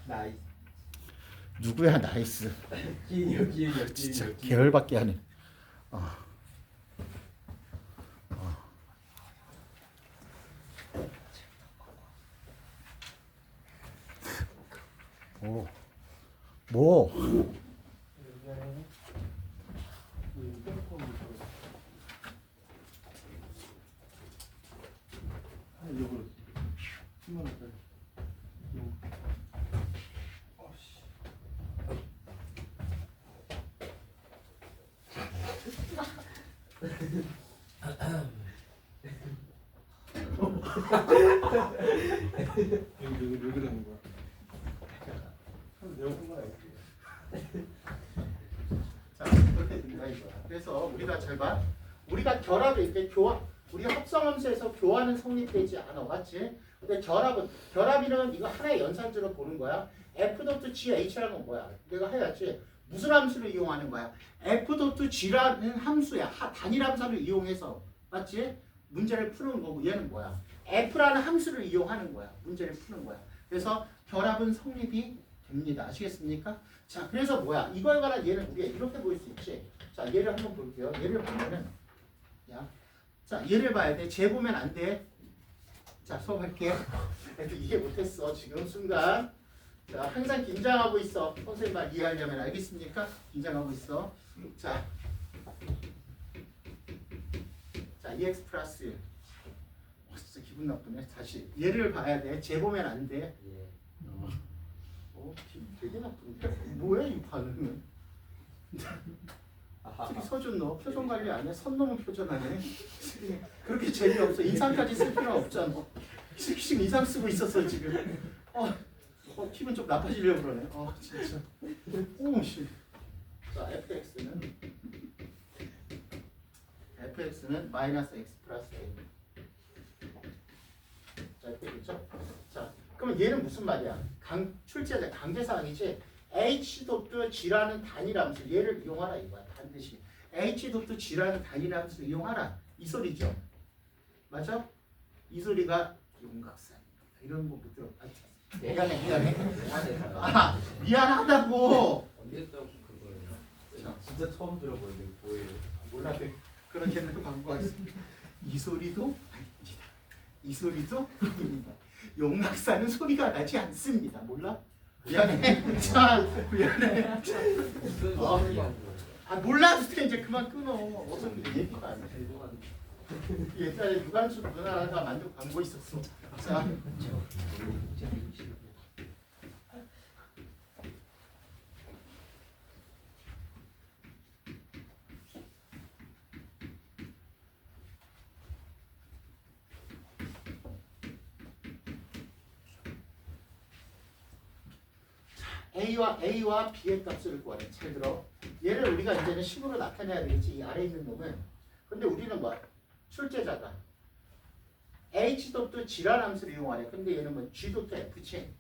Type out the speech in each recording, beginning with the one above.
나이스. 누구야 나이스. 기인이요. 진짜 계열받게 하네. 오, 뭐? 요거 10만 원짜리. 여기 왜 그러는 거야? 내가 한 거야. 자, 그렇게 된다 이거야. 그래서 우리가 잘 봐. 우리가 결합을 이렇게 우리가 합성함수에서 교환은 성립되지 않아, 맞지? 근데 결합이는 이거 하나의 연산주로 보는 거야. F.GH라는 건 뭐야? 내가 해야지. 무슨 함수를 이용하는 거야? F.G라는 함수야. 단일 함수를 이용해서, 맞지? 문제를 푸는 거고 얘는 뭐야? F라는 함수를 이용하는 거야. 문제를 푸는 거야. 그래서 결합은 성립이 됩니다. 아시겠습니까? 자, 그래서 뭐야? 이거에 관한 얘는 우리가 이렇게 볼 수 있지. 자, 얘를 한번 볼게요. 얘를 보면은, 자, 얘를 봐야 돼. 쟤 보면 안 돼. 자, 수업할게. 이해 못했어. 지금 순간. 자, 항상 긴장하고 있어. 선생님 말 이해하려면 알겠습니까? 긴장하고 있어. 자, EX 플러스. 진짜 기분 나쁘네. 다시. 얘를 봐야 돼. 쟤 보면 안 돼. 기분 되게 나쁜데? 뭐야 이 반응은? 특히 서준 너 표정 관리 안 해? 선 넘은 표정하네. 그렇게 재미없어. 인상까지 쓸 필요 없잖아. 지금 인상 쓰고 있었어 지금. 기분 좀 나빠지려고 그러네. 진짜. 오씨. 자, fx는 마이너스 x 플러스 a. 자, 이렇게 됐죠? 자, 그러면 얘는 무슨 말이야? 출제자 강제사항이지. h.g라는 단일 함수 얘를 이용하라 이거야. 반드시 h.g라는 단일 함수를 이용하라 이 소리죠. 맞아? 이 소리가 용각산 이런 거 못 들어. 미안해. 미안하다고. 언제 했다고 그거예요? 진짜 처음 들어보는데 뭐예요? 몰라. 그렇게는 광고하겠습니다. 이 소리도 아닙니다. 이 소리도 아닙니다. 용락사는 소리가 나지 않습니다. 몰라? 미안해. 자, 미안해. 몰라도 돼. 이제 그만 끊어. 어차피 얘기가 안 돼. 옛날에 유관수 누나가 만든 광고 있었어. 자. A와 B의 값을 구하래. 잘 들어. 얘를 우리가 이제는 식으로 나타내야 되겠지. 이 아래 있는 놈은. 근데 우리는 뭐 출제자가 H.G라는 함수를 이용하래. 근데 얘는 뭐 G.F지.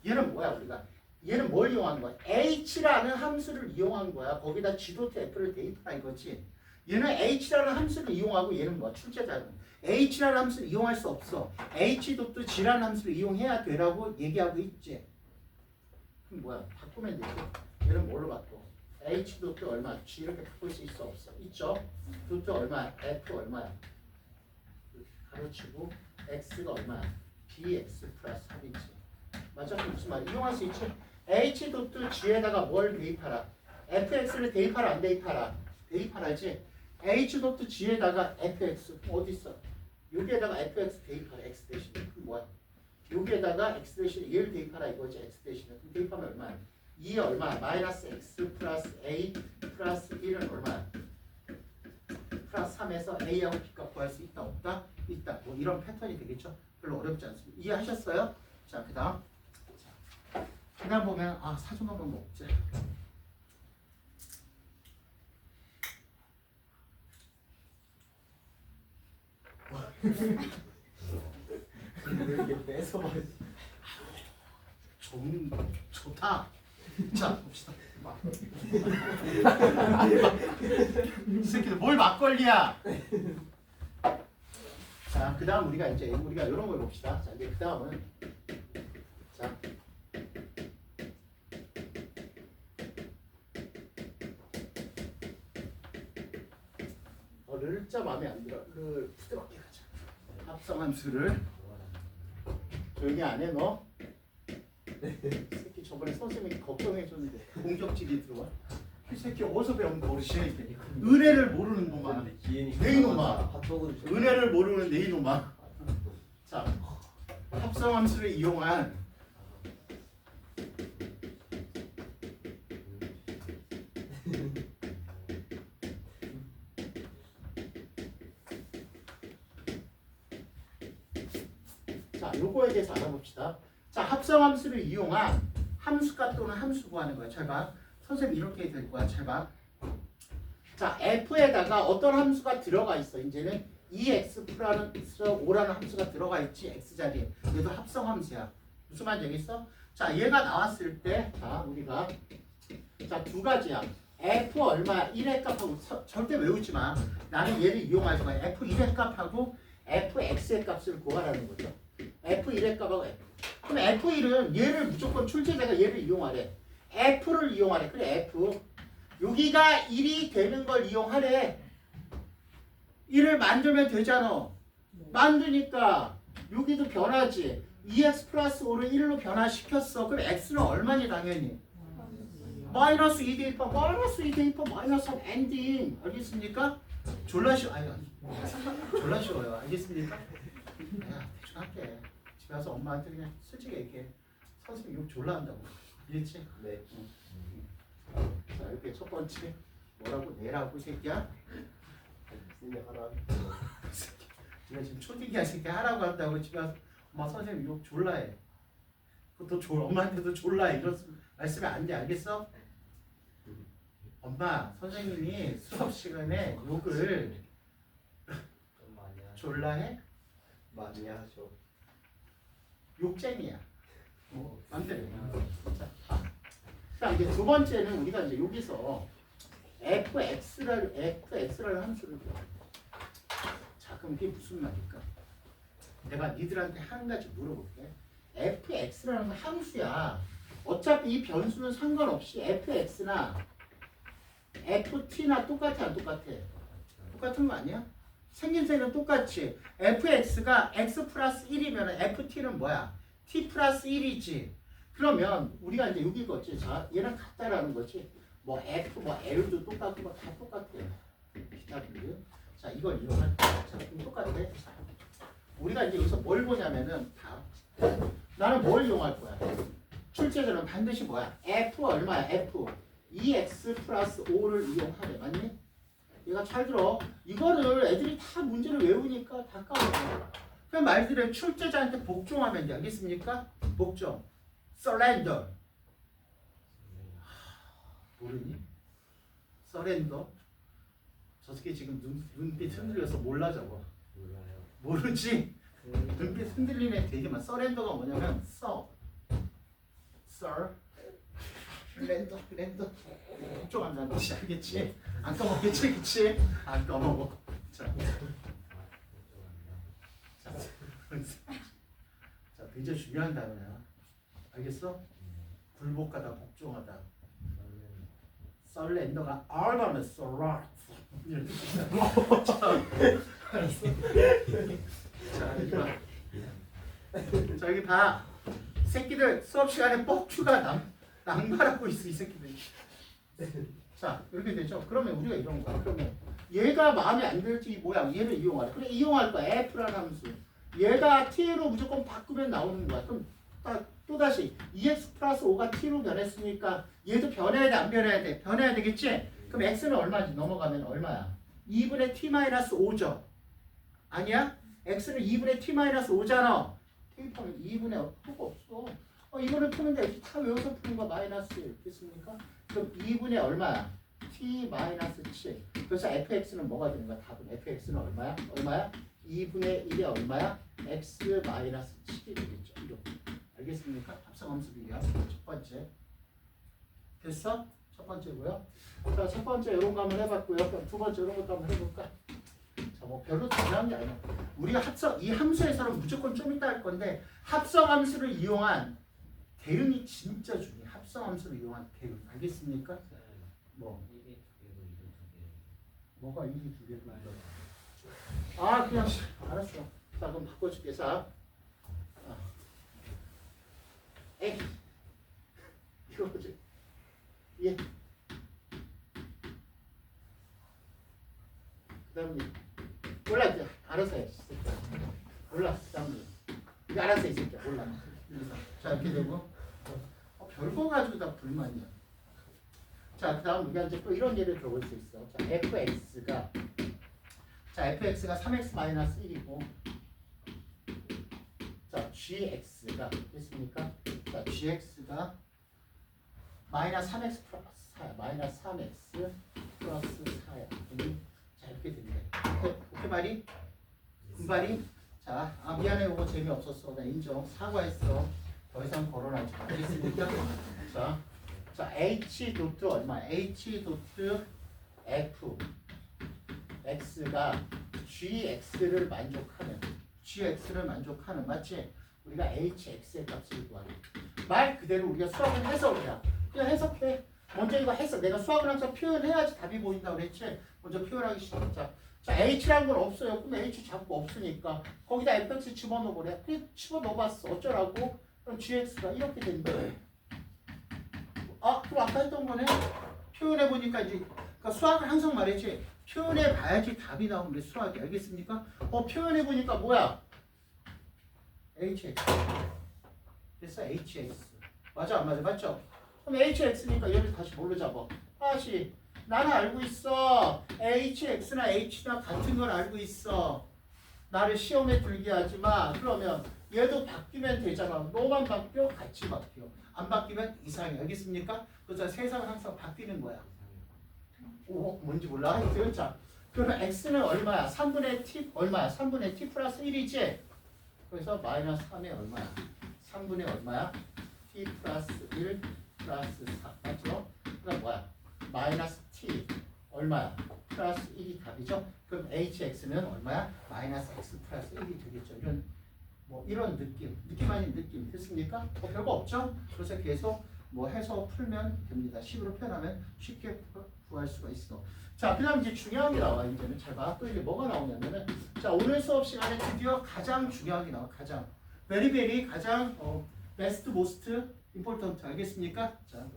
얘는 뭐야 우리가? 얘는 뭘 이용한 거야? H라는 함수를 이용한 거야. 거기다 G.F를 대입하라 이거지. 얘는 H라는 함수를 이용하고 얘는 뭐야? 출제자는 H라는 함수를 이용할 수 없어. H.G라는 함수를 이용해야 되라고 얘기하고 있지. 그럼 뭐야? 바꾸면 되지. 얘는 뭘로 바꿔? H 도트 얼마? G 이렇게 바꿀 수 있어 없어? 있죠? 도트 얼마야? F 얼마야? 가로치고 X가 얼마야? BX 플러스 3이지. 맞아? 무슨 말이야? 이용할 수 있지? H 도트 G에다가 뭘 대입하라? FX를 대입하라 안 대입하라? 대입하라지? H 도트 G에다가 FX 어디 있어? 여기에다가 FX 대입하라. X 대신 그럼 뭐야? 여기에다가 x 대신 얘를 대입하라 이거지. x 대신에 그럼 대입하면 얼마야? 2에 얼마야? 마이너스 x 플러스 a 플러스 1은 얼마야? 플러스 3에서 a하고 b값 구할 수 있다 없다? 있다. 뭐 이런 패턴이 되겠죠? 별로 어렵지 않습니다. 이해하셨어요? 자, 그 다음 보면 사전 한번 먹자. 이렇게 뺏어 버리. 좋다. 자, 봅시다. 이 새끼들 뭘 막걸리야? 자, 그 다음 우리가 이런 걸 봅시다. 자, 이제 그 다음은 자, 진짜 마음에 안 들어. 그 부드럽게 가자. 합성함수를 조용히 안 해 너. 새끼 저번에 선생님이 걱정해줬는데 공격질이 들어와. 이 새끼 어디서 배운 버릇이야 이게. 은혜를 모르는 놈아. 내 이놈아. 은혜를 모르는 내 이놈아. 자, 합성함수를 이용한 자, 요거에 대해서 알아봅시다. 자, 합성함수를 이용한 함수값 또는 함수 구하는 거야. 잘 봐. 선생님 이렇게 될 거야. 잘 봐. 자, f에다가 어떤 함수가 들어가 있어. 이제는 2x 플러스 5라는 함수가 들어가 있지. x 자리에. 얘도 합성함수야. 무슨 말인지 알겠어? 자, 얘가 나왔을 때, 자, 우리가 자, 두 가지야. f 얼마 1의 값하고 절대 외우지 마. 나는 얘를 이용할 거야. f 1의 값하고 fx의 값을 구하라는 거죠. f1의 값하고 f. 그럼 f1은 얘를 무조건 출제자가 얘를 이용하래. f를 이용하래. 그래 f. 여기가 1이 되는 걸 이용하래. 1을 만들면 되잖아. 만드니까 여기도 변하지. 2x 플러스 5를 1로 변화시켰어. 그럼 x는 얼마니 당연히? 마이너스 2 대입하 마이너스 2 대입하 마이너스 3 엔딩. 알겠습니까? 졸라 쉬워. 아니 졸라 쉬워요. 알겠습니까? 야 대충 할게. 집에 가서 엄마한테 그냥 솔직히 얘기해. 선생님 욕 졸라 한다고. 알겠지? 네. 자 이렇게 첫 번째 뭐라고 내라고 이 새끼야? 선생님 하나. 내가 지금 초딩이야 새끼 하라고 한다고 집에 가서 엄마 선생님 욕 졸라 해. 그것도 엄마한테도 졸라 해. 이런 말씀이 안 돼. 알겠어? 엄마 선생님이 수업 시간에 욕을 좀 많이 하죠. 졸라 해? 많이 하죠. 욕쟁이야. 맘대로. 자 이제 두 번째는 우리가 이제 여기서 fx라는 함수를 줘. 자 그럼 이게 무슨 말일까? 내가 니들한테 한 가지 물어볼게. fx라는 건 함수야. 어차피 이 변수는 상관없이 fx나 ft나 똑같아 안 똑같아? 똑같은 거 아니야? 생김새는 똑같지. fx가 x 플러스 1이면 ft는 뭐야? t 플러스 1이지. 그러면 우리가 이제 여기 거지. 자, 얘랑 같다라는 거지. 뭐 f, 뭐 l도 똑같고 뭐 다 똑같아. 기타들. 자, 이걸 이용할 때, 자, 그럼 똑같아. 자, 우리가 이제 여기서 뭘 보냐면은 다. 나는 뭘 이용할 거야? 출제자는 반드시 뭐야? f 얼마야? f 2x 플러스 5를 이용하래. 맞니? 얘가 잘 들어. 이거를 애들이 다 문제를 외우니까 다 까먹어. 그냥 말들을 출제자한테 복종하면 돼. 알겠습니까? 복종. surrender. 모르니? surrender. 저 새끼 지금 눈빛 흔들려서 몰라 저거. 몰라요. 모르지? 눈빛 흔들리는 애 되게 많아. surrender가 뭐냐면 surrender. 복종한다는 뜻이 알겠지? 안 까먹겠지? 그치? 안 까먹어. 자, 굉장히 중요한 단어야. 알겠어? 굴복하다, 복종하다. 썰렌더가 얼마나 썰라. 자, 여기 봐. 자, 여기 봐. 새끼들 수업 시간에 뻑큐가 낭발하고 있어, 이 새끼들. 자, 이렇게 되죠. 그러면 우리가 이런 거야. 그러면 얘가 마음에 안 들지 이 모양, 얘를 이용하래. 그래, 이용할 거야. f라는 함수. 얘가 t로 무조건 바꾸면 나오는 거야. 그럼 또다시 2x 플러스 5가 t로 변했으니까 얘도 변해야 돼, 안 변해야 돼? 변해야 되겠지? 그럼 x는 얼마지? 넘어가면 얼마야? 2분의 t 마이너스 5죠? 아니야? x는 2분의 t 마이너스 5잖아. 대입하면 2분의 표가 없어. 이거를 푸는데 다 외워서 푸는 거 마이너스 1. 됐습니까? 그럼 2분의 얼마야? t 마이너스 7. 그래서 fx는 뭐가 되는 거야? 답은 fx는 얼마야? 얼마야? 2분의 1이 얼마야? x 마이너스 7이 되겠죠. 이렇게. 알겠습니까? 합성함수 비교. 첫 번째. 됐어? 첫 번째고요. 자, 첫 번째 이런 거 한번 해봤고요. 그럼 두 번째 이런 것도 한번 해볼까? 자, 뭐 별로 중요한 게 아니야. 우리가 이 함수에서는 무조건 좀 이따 할 건데 합성함수를 이용한 대응이 진짜 중요해. 합성함수를 이용한 대응. 알겠습니까? 뭐? 1이 두 개고 2도 두 개. 뭐가 1이 두 개고 아 그냥 알았어. 자 그럼 바꿔줄게. 자 에이 이거 뭐지? 예. 그다음에 몰라 이제 알아서 해. 몰라. 그다음에 이거 알아서 해, 이 새끼야. 몰라. 자 이렇게 되고 별거 가지고 다 불만이야. 자 그다음 우리가 이제 또 이런 예를 들어볼 수 있어. 자 fx가 3x-1이고 자 gx가 됐습니까? 자 gx가 마이너스 3x 플러스 4야. 마이너스 3x 플러스 4야. 자 이렇게 됩니다. 오케이 말이? 군발이? 자, 미안해. 이거 재미없었어. 나 인정. 사과했어. 더 이상 거론하지 마. 알겠습니까? 자 h 도트 얼마? h 도트 f x가 gx를 만족하는 맞지? 우리가 hx의 값을 구하는 말 그대로 우리가 수학을 해서 그냥 해석해. 먼저 이거 해서 내가 수학을 항상 표현해야지 답이 보인다고 그랬지. 먼저 표현하기 시작하자. 자 h라는 건 없어요. 그럼 h 자꾸 없으니까 거기다 fx 집어넣어버려. 그냥 집어넣어봤어. 어쩌라고? 그럼 gx가 이렇게 된다. 아 그럼 아까 했던 거네. 표현해보니까 이제 그러니까 수학을 항상 말했지. 표현해봐야지 답이 나오는데 수학이 알겠습니까? 표현해보니까 뭐야? hx 됐어. hx 맞아 안 맞아? 맞죠? 그럼 hx니까 얘를 다시 뭘로 잡아? 다시 나는 알고 있어. hx나 h나 같은 걸 알고 있어. 나를 시험에 들게 하지 마. 그러면 얘도 바뀌면 되잖아. 너만 바뀌어? 같이 바뀌어. 안 바뀌면 이상해. 알겠습니까? 그래서 세상은 항상 바뀌는 거야. 오, 뭔지 몰라? 하여튼 자, 그러면 x는 얼마야? 3분의 t 얼마야? 3분의 t 플러스 1이지? 그래서 마이너스 3이 얼마야? 3분의 얼마야? t 플러스 1 플러스 4 맞죠? 그럼 뭐야? 마이너스 t 얼마야? 플러스 1이 답이죠? 그럼 hx는 얼마야? 마이너스 x 플러스 1이 되겠죠? 이런 느낌 아닌 느낌 됐습니까? 별거 없죠? 그래서 계속 해서 풀면 됩니다. 식으로 표현하면 쉽게 구할 수가 있어. 자, 그 다음 이제 중요한 게 나와. 이제는 잘 봐. 또 이제 뭐가 나오냐면은 자, 오늘 수업 시간에 드디어 가장 중요한 게 나와. 가장 very very 가장 best most important 알겠습니까? 자,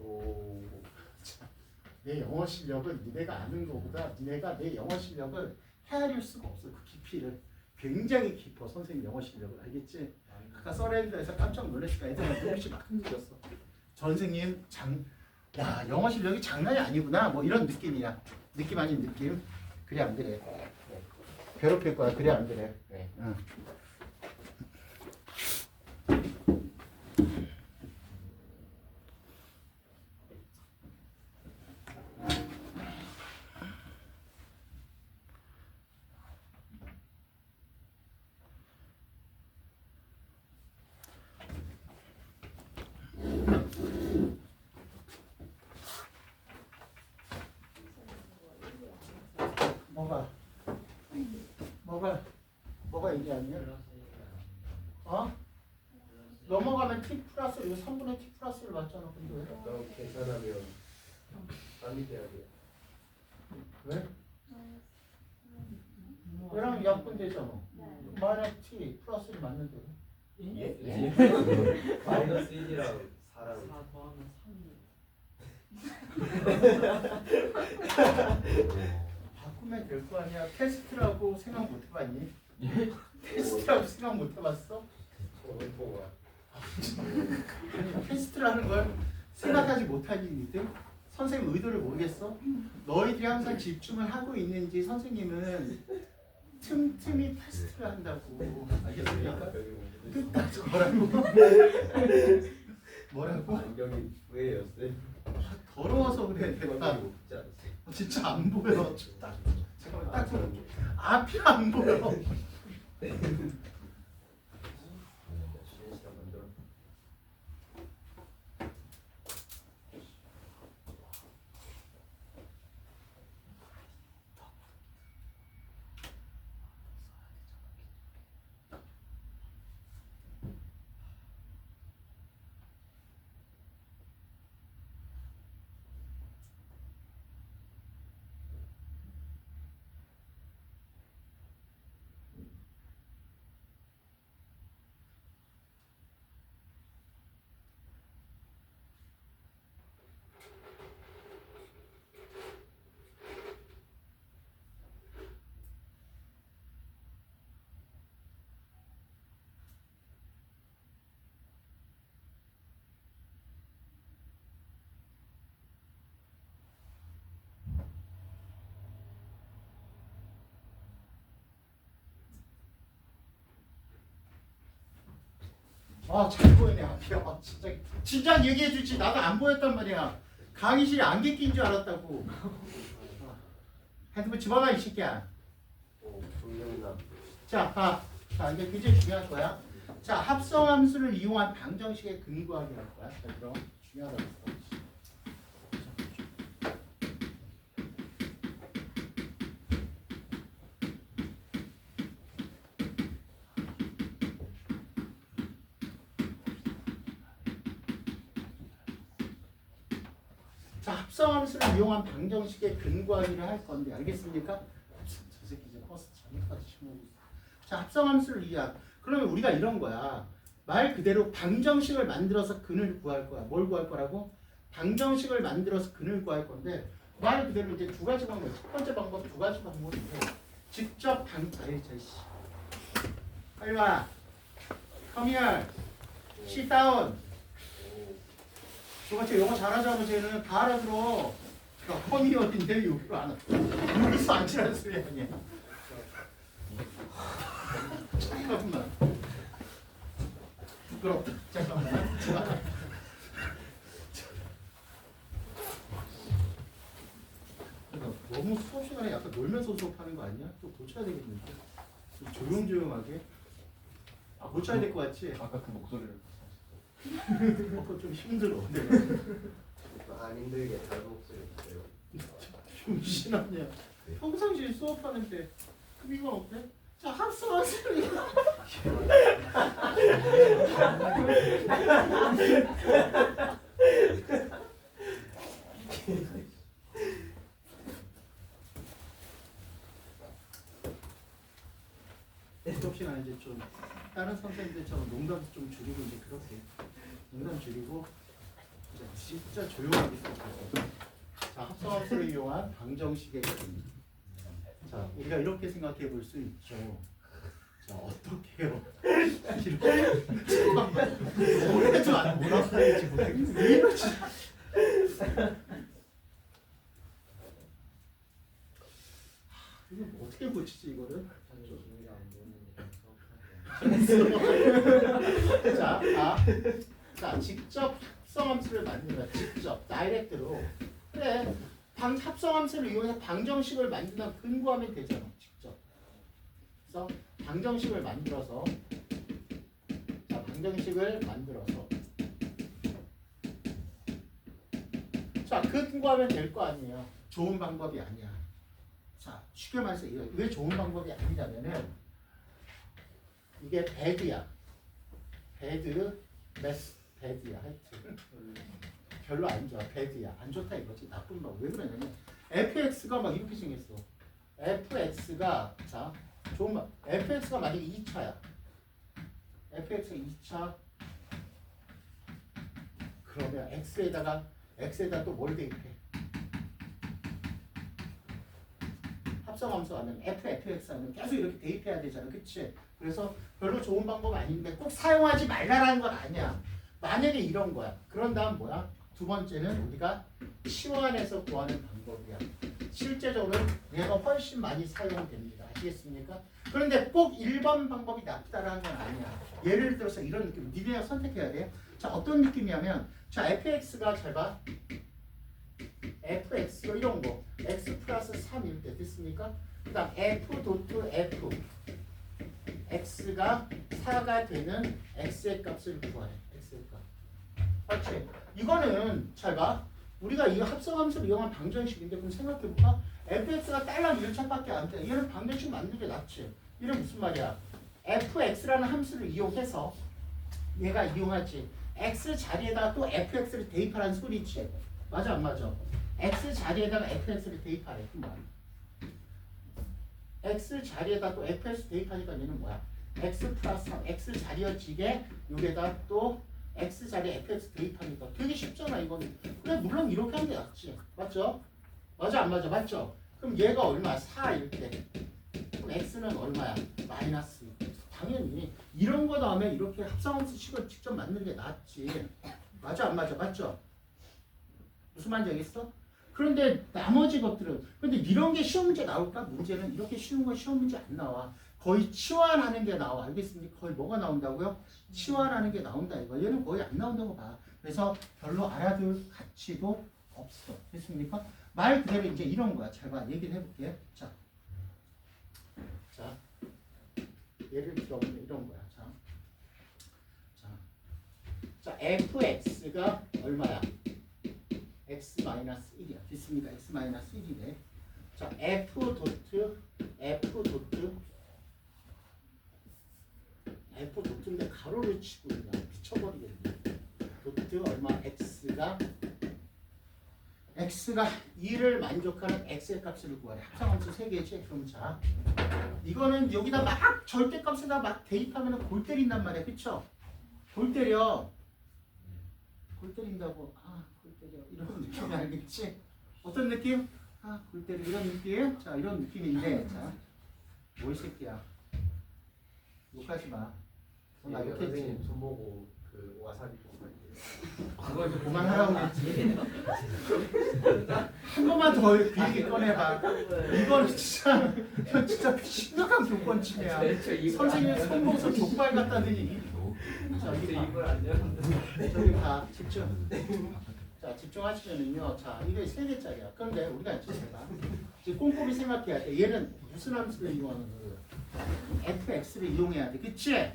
내 영어 실력은 니네가 아는 것보다 니네가 내 영어 실력을 헤아릴 수가 없어. 그 깊이를 굉장히 깊어. 선생님 영어 실력을 알겠지? 아까 서렌더에서 깜짝 놀랐으니까 애들한테 눈빛이 막 흔들렸어. 선생님 야 영어 실력이 장난이 아니구나. 이런 느낌이야. 느낌 아닌 느낌. 그래 안 그래? 괴롭힐 거야. 그래 안 그래? 네. 응. 뭐가 얘기하냐? 넘어가면 t 플러스 이거 3분의 t 플러스를 맞잖아. 근데 왜? 너무 계산하면 땀이 돼야 돼. 왜? 얘랑 약분 되잖아. 마이너스 t 플러스를 맞는데. 예? 마이너스 1이랑 4랑 4 더하면 3이에요. 바꾸면 될 거 아니야. 테스트라고 생각 못 해봤니? 테스트라고 생각 못 해봤어? 아니 테스트라는 걸 생각하지 못하니 니들? 선생님 의도를 모르겠어? 너희들이 항상 집중을 하고 있는지 선생님은 틈틈이 테스트를 한다고. 알겠습니까? 끝까지 뭐라고? 안경이 왜요? 더러워서 그래. 내가 진짜 안 보여. 잠깐만 딱 좀 앞이 안 보여. 잘 보이네 앞이. 진짜 얘기해 주지. 나도 안 보였단 말이야. 강의실에 안개 낀 줄 알았다고. 핸드폰 집어가 이 새끼야. 정답이다. 자, 봐. 자, 이게 굉장히 중요한 거야. 자, 합성함수를 이용한 방정식의 근거하기 할 거야. 자, 그럼 중요하다고 했어. 자, 합성함수를 이용한 방정식의 근거하기를 할 건데 알겠습니까? 저 새끼 이제 버스 잘못까지 신고하고 있어. 자, 합성함수를 이해한. 그러면 우리가 이런 거야. 말 그대로 방정식을 만들어서 근을 구할 거야. 뭘 구할 거라고? 방정식을 만들어서 근을 구할 건데 말 그대로 이제 두 가지 방법. 첫 번째 방법 두 가지 방법인데 직접 아이 자씨. 빨리 와. Come here. Sit down. 저같이 영어 잘하자고 쟤는 다 알아들어. 컴이 어딘데 여기로 안 와. 여기서 앉으라는 소리 아니야. 잠깐만. 부끄럽다. 잠깐만. 너무 수업 시간에 약간 놀면서 수업하는 거 아니야? 좀 고쳐야 되겠는데. 좀 조용조용하게. 고쳐야 될 것 같지? 아까 그 목소리를 그거 좀 힘들어. 안 힘들게 다른 목소리 있어요. 좀 신하냐. 평상시에 수업하는데 그럼 이건 어때? 자, 합성하세요. 수업 시간에 이제 좀 다른 선생님들처럼 농담 좀 줄이고 이제 그렇게 농담 줄이고 진짜 조용하게 수업하세요. 자, 합성함수를 이용한 방정식의 근. 자, 우리가 이렇게 생각해 볼 수 있죠. 자, 어떻게요? 이렇게 뭐래도 안 뭐라고 할지 모르겠어. 왜 이러지? 이거 어떻게 고치지 이거를? 자, 직접 합성함수를 만든다. 직접, 다이렉트로. 그래, 합성함수를 이용해서 방정식을 만든다. 근거하면 되잖아. 직접. 그래서 방정식을 만들어서, 자, 방정식을 만들어서. 자, 근거하면 될 거 아니에요. 좋은 방법이 아니야. 자, 쉽게 말해서 왜 좋은 방법이 아니냐면은 이게 배드야. 배드, 배드야. 하여튼 별로 안 좋아. 배드야. 안 좋다 이거지. 나쁜 거. 왜 그러냐면 fx가 막 이렇게 생겼어. fx가 자 좋은 말. fx가 만약에 2차야. fx가 2차. 그러면 x에다 또 뭘 대입해? 합성함수 하면 fx 하면 계속 이렇게 대입해야 되잖아. 그치? 그래서 별로 좋은 방법 아닌데 꼭 사용하지 말라라는 건 아니야. 만약에 이런 거야. 그런 다음 뭐야? 두 번째는 우리가 치환해서 구하는 방법이야. 실제적으로 얘가 훨씬 많이 사용됩니다. 아시겠습니까? 그런데 꼭 1번 방법이 낫다라는 건 아니야. 예를 들어서 이런 느낌. 니네가 선택해야 돼. 자, 어떤 느낌이냐면 자, fx가 잘 봐. fx 이런 거 x 플러스 3일 때 됐습니까? 그 다음 f 도트 f x가 4가 되는 x의 값을 구하래. x의 값. 맞지? 이거는 잘 봐. 우리가 이 합성함수를 이용한 방정식인데 그럼 생각해볼까? fx가 딸랑 1차밖에 안 돼. 얘는 방정식 만드는 게 낫지. 이게 무슨 말이야? fx라는 함수를 이용해서 얘가 이용하지. x 자리에다가 또 fx를 대입하라는 소리지. 맞아 안 맞아? x 자리에다가 fx를 대입하래. 그 말. x 자리에다 또 fx 대입하니까 얘는 뭐야? x 플러스 3, x 자리여지게 여기에다 또 x 자리에 fx 대입하니까 되게 쉽잖아 이거는. 그래 물론 이렇게 하는 게 낫지. 맞죠? 맞아 안 맞아? 맞죠? 그럼 얘가 얼마야? 4일 때. 그럼 x는 얼마야? 마이너스. 당연히 이런 거 다음에 이렇게 합성함수 식을 직접 만드는 게 낫지. 맞아 안 맞아? 맞죠? 무슨 말인지 알겠어? 그런데 나머지 것들은 근데 이런 게 쉬운 문제 나올까? 문제는 이렇게 쉬운 건 쉬운 문제 안 나와. 거의 치환하는 게 나와. 알겠습니까? 거의 뭐가 나온다고요? 치환하는 게 나온다 이거. 얘는 거의 안 나온다고 봐. 그래서 별로 알아둘 가치도 없어. 됐습니까? 말 그대로 이제 이런 거야. 잘 봐. 얘기를 해볼게. 자, 예를 들어보면 이런 거야. 자, fx가 얼마야? x-1이야. 됐습니까? x-1이네. 자, f 도트인데 가로를 치고 그냥 미쳐버리겠네. 도트 얼마? x가 2를 만족하는 x의 값을 구하래. 합성함수 3개지. 그럼 자, 이거는 여기다 막 절대값에다 막 대입하면 골 때린단 말이야. 그쵸? 골 때린다고. 골 때려. 이런 느낌이 알겠지? 어떤 느낌? 골 때려. 이런 느낌? 자, 이런 느낌인데, 자, 뭐 이 새끼야. 욕하지 마. 나 예, 욕했지. 선생님 돈 보고 그 와사비 좀 할게요. 그걸 좀 그만하라고 했지. 한 번만 더 그 얘기 꺼내봐. 이거는 진짜, 이건 진짜 심각한 교권침해야. 선생님 손목서 족발 갖다더니. 자, 이제 여기 이걸 안 되는데. 저기 봐. 집중. 자, 집중하시면은요. 자, 이게 3개짜리야. 그런데 우리가 이제 봐. 이제 꼼꼼히 생각해야 돼. 얘는 무슨 함수를 이용하는 거예요? fx를 이용해야 돼. 그치?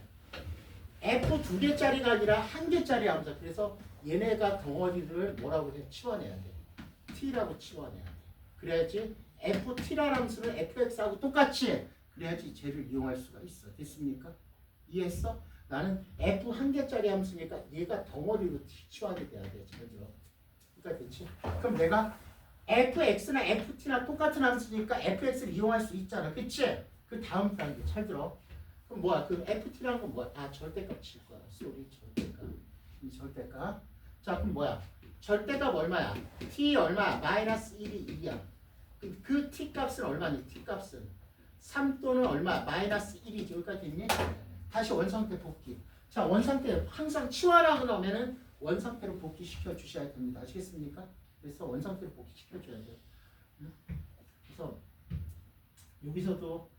f 2개짜리가 아니라 1개짜리 함수. 그래서 얘네가 덩어리를 뭐라고 해? 치환해야 돼. t라고 치환해야 돼. 그래야지 ft라는 함수는 fx하고 똑같이 그래야지 쟤를 이용할 수가 있어. 됐습니까? 이해했어? 나는 f 1개짜리 함수니까 얘가 덩어리로 치환이 돼야 돼. 잘 들어. 그러니까 됐지? 그럼 내가 fx나 ft나 똑같은 함수니까 fx를 이용할 수 있잖아. 그치? 그 다음 단계 잘 들어. 그럼 뭐야? 그 ft라는 건 뭐야? 절대값 칠 거야. 쏘리 절대값. 이 절대값. 자, 그럼 뭐야? 절대값 얼마야? t 얼마? 마이너스 1이 2야. 그 t 값은 얼마니? t 값은 3 또는 얼마? 마이너스 1이지. 여기까지 있니? 다시 원상태 복귀. 자, 원상태 항상 치환하고 나면은 원상태로 복귀시켜 주셔야 됩니다. 아시겠습니까? 그래서 원상태로 복귀시켜 줘야 돼요. 그래서 여기서도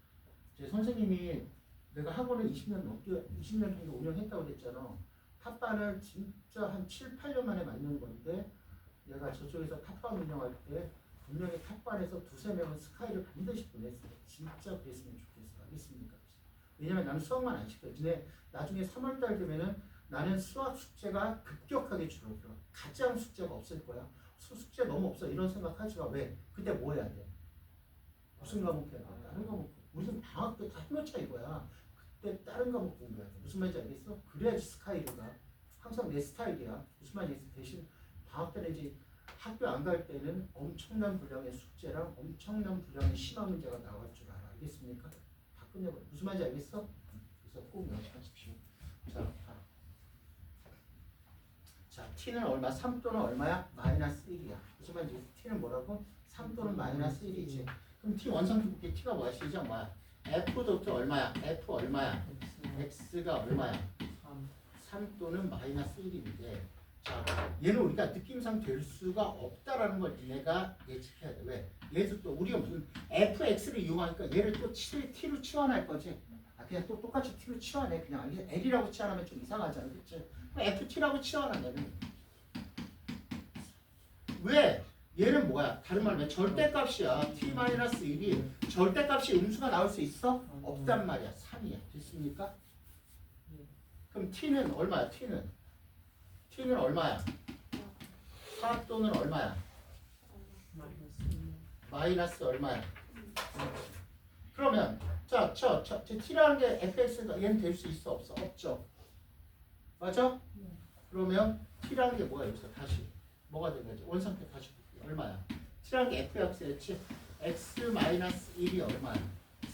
제 선생님이 내가 학원을 20년 정도 운영했다고 그랬잖아. 탑반을 진짜 한 7, 8년 만에 만든 건데 내가 저쪽에서 탑반 운영할 때 분명히 탑반에서 2-3명은 스카이를 반드시 보냈어. 진짜 그랬으면 좋겠어. 알겠습니까? 왜냐면 나는 수학만 안 시켜. 근데 나중에 3월달 되면은 나는 수학 숙제가 급격하게 줄어들어. 가장 숙제가 없을 거야. 숙제 너무 없어. 이런 생각하지 마. 왜? 그때 뭐 해야 돼? 무슨 과목 해야 돼? 다른 과목. 우리는 방학 때 다 해놓자 이거야. 그때 다른 과목 공부해야 돼. 무슨 말인지 알겠어? 그래야지 스카이가 항상 내 스타일이야. 무슨 말인지 알겠어? 대신 방학 때는 이제 학교 안 갈 때는 엄청난 분량의 숙제랑 엄청난 분량의 심화 문제가 나올 줄 알아. 알겠습니까? 다 끝내버려. 무슨 말인지 알겠어? 그래서 꼭 명심하십시오. 자, t는 얼마? 3 또는 얼마야? 마이너스 1이야. 무슨 말인지 t는 뭐라고? 3 또는 마이너스 1이지. 그럼 t 원상태 볼게. t가 뭐야? 시작 뭐야? f 도트 얼마야? f 얼마야? x가 얼마야? 3 또는 마이너스 1인데 자, 얘는 우리가 느낌상 될 수가 없다라는 걸 얘가 예측해야 돼. 왜? 얘도 또 우리가 무슨 fx를 이용하니까 얘를 또 t로 치환할 거지. 그냥 또 똑같이 t로 치환해. 그냥 l이라고 치환하면 좀 이상하잖아. 그치? ft라고 치환하면 왜? 얘는 뭐야? 다른 말로 하면 절대값이야. t-1이 절대값이 음수가 나올 수 있어? 없단 말이야. 3이야. 됐습니까? 그럼 t는 얼마야? t는 얼마야? 4 또는 얼마야? 마이너스 얼마야? 그러면 자, t라는 게 fx가 얘는 될 수 있어? 없어? 없죠. 맞아? 그러면 t라는 게 뭐야? 여기서 다시 뭐가 된 거지? 원상태 다시 볼게요. 얼마야? t라는 게 fx였지? x-1이 얼마야?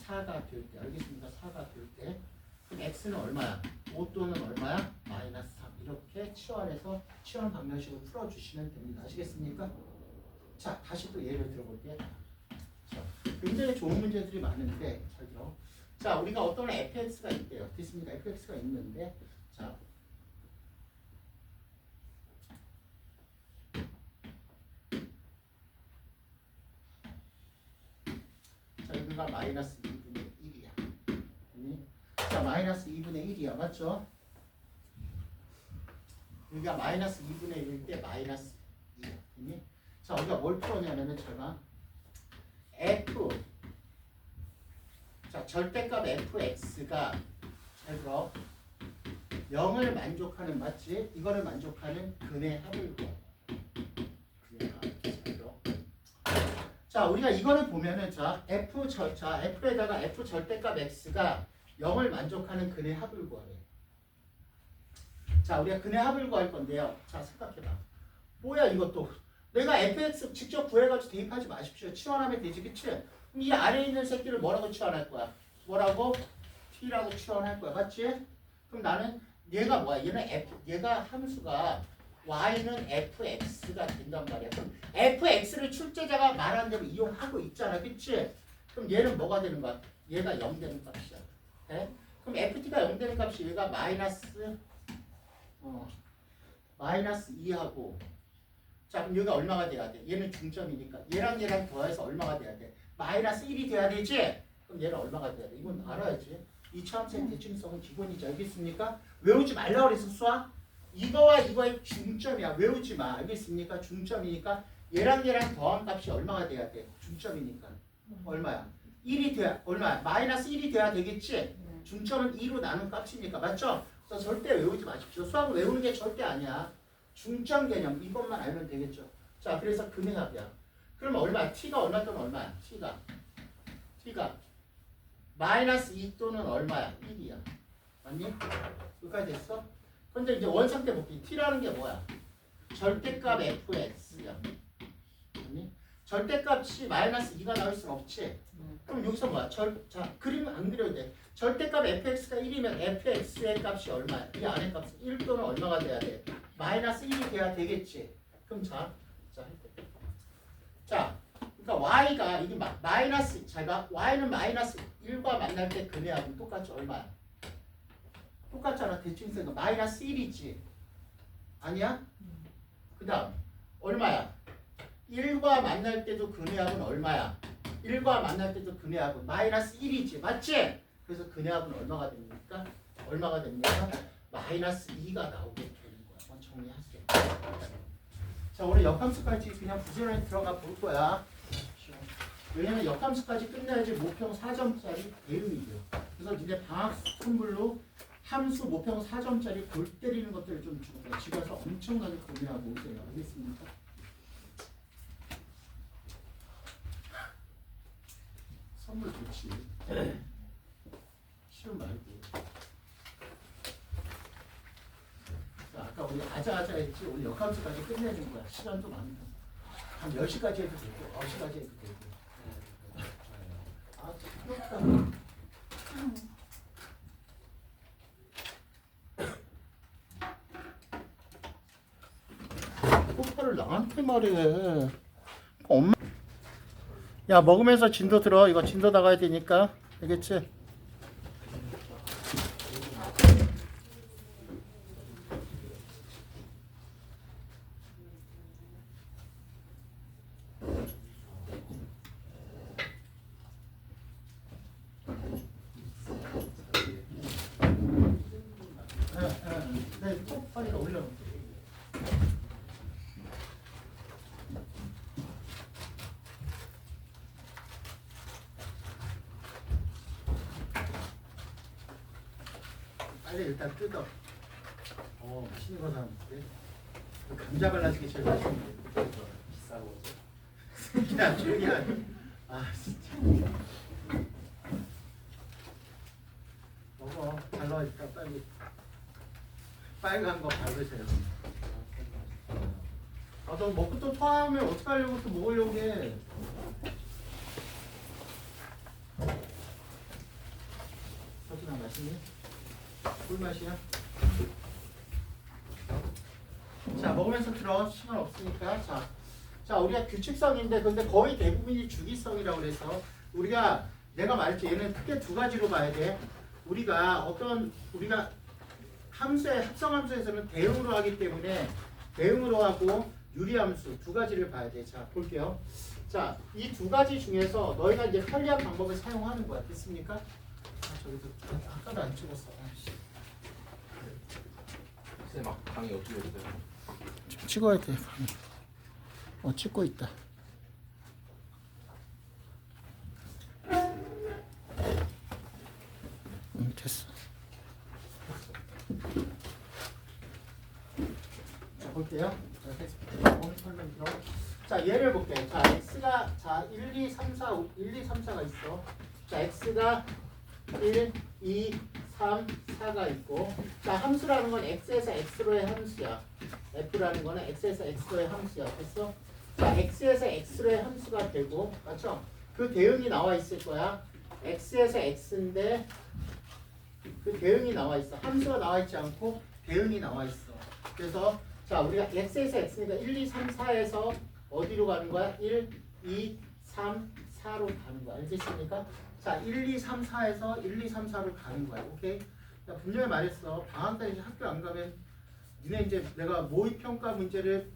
4가 될 때. 알겠습니까? 4가 될 때. 그럼 x는 얼마야? 5 또는 얼마야? 마이너스 3. 이렇게 치환해서 치환 방정식을 풀어주시면 됩니다. 아시겠습니까? 자, 다시 또 예를 들어볼게요. 자, 굉장히 좋은 문제들이 많은데 잘 들어. 자, 우리가 어떤 fx가 있대요. 됐습니까? fx가 있는데 자, 여기가 마이너스 2분의 1이야. 마이너스 2분의 1이야. 맞죠? 여기가 마이너스 2분의 1일 때 마이너스 2야. 자, 우리가 뭘 풀었냐면은 제가 f 자, 절대값 fx가 잘 들어 0을 만족하는 맞지? 이거를 만족하는 근의 합을 구해. 근의 합. 잘 들어. 자, 우리가 이거를 보면은 자, f에다가 f 절대값 x가 0을 만족하는 근의 합을 구하래. 자, 우리가 근의 합을 구할 건데요. 자, 생각해봐. 뭐야 이것도. 내가 fx 직접 구해가지고 대입하지 마십시오. 치환하면 되지, 그치? 그럼 이 아래에 있는 새끼를 뭐라고 치환할 거야? 뭐라고? t라고 치환할 거야, 맞지? 그럼 나는 얘가 뭐야? 얘가 함수가 y는 fx가 된단 말이야. 그럼 fx를 출제자가 말한 대로 이용하고 있잖아, 그치? 그럼 얘는 뭐가 되는 거야? 얘가 0 되는 값이야. 네? 그럼 ft가 0 되는 값이 얘가 마이너스 2하고 자, 그럼 여기가 얼마가 돼야 돼? 얘는 중점이니까 얘랑 더해서 얼마가 돼야 돼? 마이너스 1이 돼야 되지? 그럼 얘는 얼마가 돼야 돼? 이건 알아야지. 이 차함수의 대칭성은 기본이지. 알겠습니까? 외우지 말라고 그래서 수학? 이거와 이거의 중점이야. 외우지 마. 알겠습니까? 중점이니까 얘랑 더한 값이 얼마가 돼야 돼? 중점이니까 얼마야? 1이 돼야 얼마야? 마이너스 1이 돼야 되겠지? 중점은 2로 나눈 값이니까 맞죠? 그래서 절대 외우지 마십시오. 수학을 외우는 게 절대 아니야. 중점 개념 이것만 알면 되겠죠. 자, 그래서 근의 합이야. 그러면 얼마야? t가 얼마 또는 얼마야? t가 마이너스 2 또는 얼마야? 1이야. 맞니? 여기까지 됐어? 근데 이제 원상태 볼게. t라는 게 뭐야? 절대값 fx야. 맞니? 절대값이 마이너스 2가 나올 순 없지. 그럼 여기서 뭐야? 자, 그림은 안 그려도 돼. 절대값 fx가 1이면 fx의 값이 얼마야? 이 안의 값은 1 또는 얼마가 돼야 돼? 마이너스 1이 돼야 되겠지. 그럼 자, 그러니까 y가 이게 마이너스 y는 마이너스 1과 만날 때 근해하고 똑같이 얼마야? 똑같잖아. 대칭성은 마이너스 1이지. 아니야? 그다음 얼마야? 1과 만날 때도 근해합은 얼마야? 1과 만날 때도 근해합은 마이너스 1이지. 맞지? 그래서 근해합은 얼마가 됩니까? 마이너스 2가 나오게 되는 거야. 한번 정리하세요. 자, 우리 역함수까지 그냥 부지런히 들어가 볼 거야. 왜냐면 역함수까지 끝내야지 모평 4점짜리 대응이고요. 그래서 니네 방학 선물로 함수 모평 4점짜리 골 때리는 것들을 좀 주고 집에 가서 엄청나게 고민하고 오세요. 알겠습니까? 선물 좋지. 시험 말고. 자, 아까 우리 아자아자 했지. 우리 역함수까지 끝내는 거야. 시간도 많다. 한 10시까지 해도 되고 9시까지 해도 되고. 아, 부럽다. 똑바로 나한테 말해. 엄마. 야, 먹으면서 진도 들어. 이거 진도 나가야 되니까. 알겠지? 네, 꼭 빨리 올려. 빨리 일단 뜯어. 맛있는 거 사는데. 감자 발라주기 제일 맛있는데. 비싸고 그냥 조용히 하네. 아, 진짜. 먹어. 잘 나와니까 빨리. 빨간 거 바르세요. 아, 너 먹고 또 토하면 어떡하려고 또 먹으려고 해. 서준아, 맛있니? 꿀맛이야? 자, 먹으면서 들어. 시간 없으니까. 자, 우리가 규칙성인데 근데 거의 대부분이 주기성이라고 그래서 내가 말했지. 얘는 크게 두 가지로 봐야 돼. 우리가 함수의 합성함수에서는 대응으로 하기 때문에 대응으로 하고 유리함수 두 가지를 봐야 돼. 자, 볼게요. 자, 이 두 가지 중에서 너희가 이제 편리한 방법을 사용하는 거야. 됐습니까? 저기서 아까도 안 찍었어. 아이씨. 쌤 막 강의 어떻게 했어요? 지금 찍어야 돼. 찍고 있다. 됐어. 자, 볼게요. 자, 얘를 볼게요. 자, x가 1, 2, 3, 4, 1, 2, 3, 4가 있어. 자, x가 1, 2, 3, 4가 있고, 자, 함수라는 건 x에서 x로의 함수야. f라는 거는 x에서 x로의 함수야. 됐어? 자, x에서 x로의 함수가 되고, 맞죠? 그 대응이 나와 있을 거야. x에서 x인데 그 대응이 나와 있어. 함수가 나와 있지 않고 대응이 나와 있어. 그래서 자, 우리가 x에서 x니까 1, 2, 3, 4에서 어디로 가는 거야? 1, 2, 3, 4로 가는 거야. 알겠습니까? 자, 1, 2, 3, 4에서 1, 2, 3, 4로 가는 거야. 오케이? 나 분명히 말했어. 방학 때 이제 학교 안 가면 니네 이제 내가 모의평가 문제를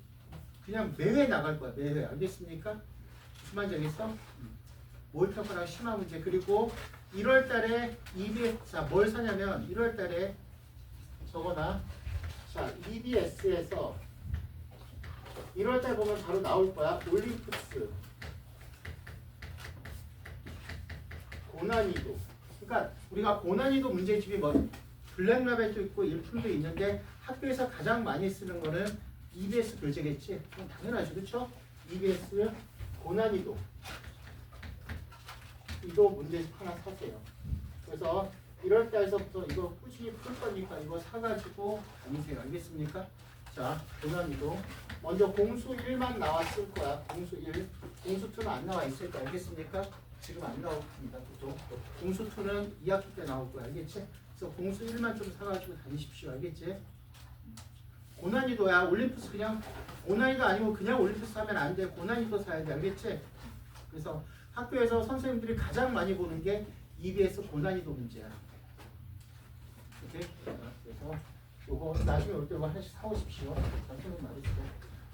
그냥 매회 나갈 거야. 매회. 알겠습니까? 무슨 말인지 알겠어? 모의평가랑 심화 문제. 그리고 1월 달에 EBS, 자, 뭘 사냐면 1월 달에 저거나 자, EBS에서 1월 달 보면 바로 나올 거야. 올림푸스 고난이도. 그러니까 우리가 고난이도 문제집이 뭐 블랙라벨도 있고 일품도 있는데 학교에서 가장 많이 쓰는 거는 EBS 교재겠지. 그럼 당연하죠, 그렇죠? EBS 고난이도 이거 문제 하나 사세요. 그래서 1월 달서부터 이거 꾸준히 풀 거니까 이거 사가지고 다니세요. 알겠습니까? 자, 고난이도 먼저 공수 1만 나왔을 거야. 공수 1. 공수 2는 안 나와 있을 거 알겠습니까? 지금 안 나옵니다. 보통 공수 2는 2학기 때 나올 거야. 알겠지? 그래서 공수 1만 좀 사가지고 다니십시오. 알겠지? 고난이도야. 올림푸스 그냥 고난이도 아니고 그냥 올림푸스 하면 안 돼. 고난이도 사야 돼. 알겠지? 그래서 학교에서 선생님들이 가장 많이 보는 게 EBS 고난이도 문제야. 오케이? 그래서 요거 나중에 올 때 이거 하나씩 사오십시오. 선생님 말했어.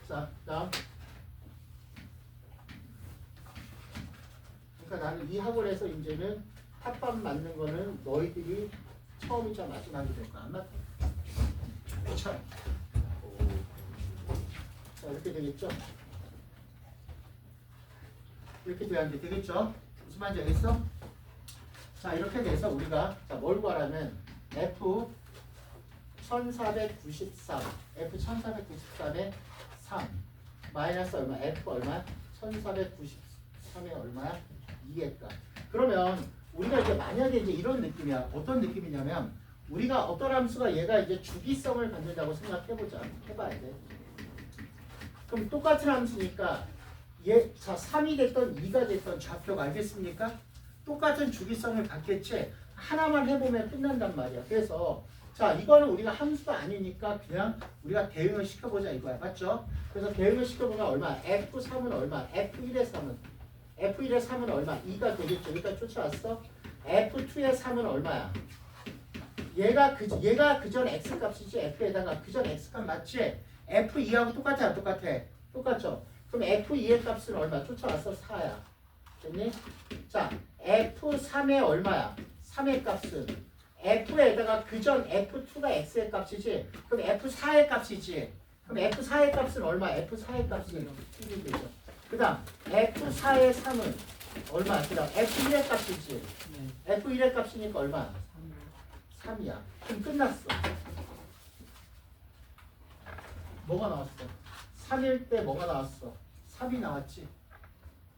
자, 다음. 그러니까 나는 이 학원에서 이제는 합반 맞는 거는 너희들이 처음이자 마지막이 될 거야. 안 맞다? 자, 이렇게 되겠죠? 이렇게 돼야 되겠죠? 무슨 말인지 알겠어? 자, 이렇게 돼서 우리가 자, 뭘 구하라면 F 1493 F1493에 3 마이너스 얼마? F 얼마? 1493에 얼마야? 2의 값. 그러면 우리가 이제 만약에 이제 이런 느낌이야. 어떤 느낌이냐면 우리가 어떤 함수가 얘가 이제 주기성을 갖는다고 생각해보자. 해봐야 돼. 그럼 똑같은 함수니까 얘, 자, 3이 됐던 2가 됐던 좌표가 알겠습니까? 똑같은 주기성을 갖겠지. 하나만 해보면 끝난단 말이야. 그래서 자, 이거는 우리가 함수가 아니니까 그냥 우리가 대응을 시켜보자 이거야. 맞죠? 그래서 대응을 시켜보면 얼마? F3은 얼마? F1의 3은 F1의 3은 얼마? 2가 되겠죠. 그러니까 쫓아왔어. F2의 3은 얼마야? 얘가 그전 X값이지. F에다가 그전 X값 맞지? F2하고 똑같아 안 똑같아? 똑같죠? 그럼 F2의 값은 얼마? 쫓아왔어. 4야. 됐니? 자, F3의 얼마야? 3의 값은 F에다가 그전 F2가 X의 값이지. 그럼 F4의 값이지. 그럼 F4의 값은 얼마? F4의 값은 1이 되죠. 그 다음 F4의 3은 얼마? 그 다음 F1의 값이지. F1의 값이니까 얼마? 3이야. 그럼 끝났어. 뭐가 나왔어? 3일 때 뭐가 나왔어? 3이 나왔지.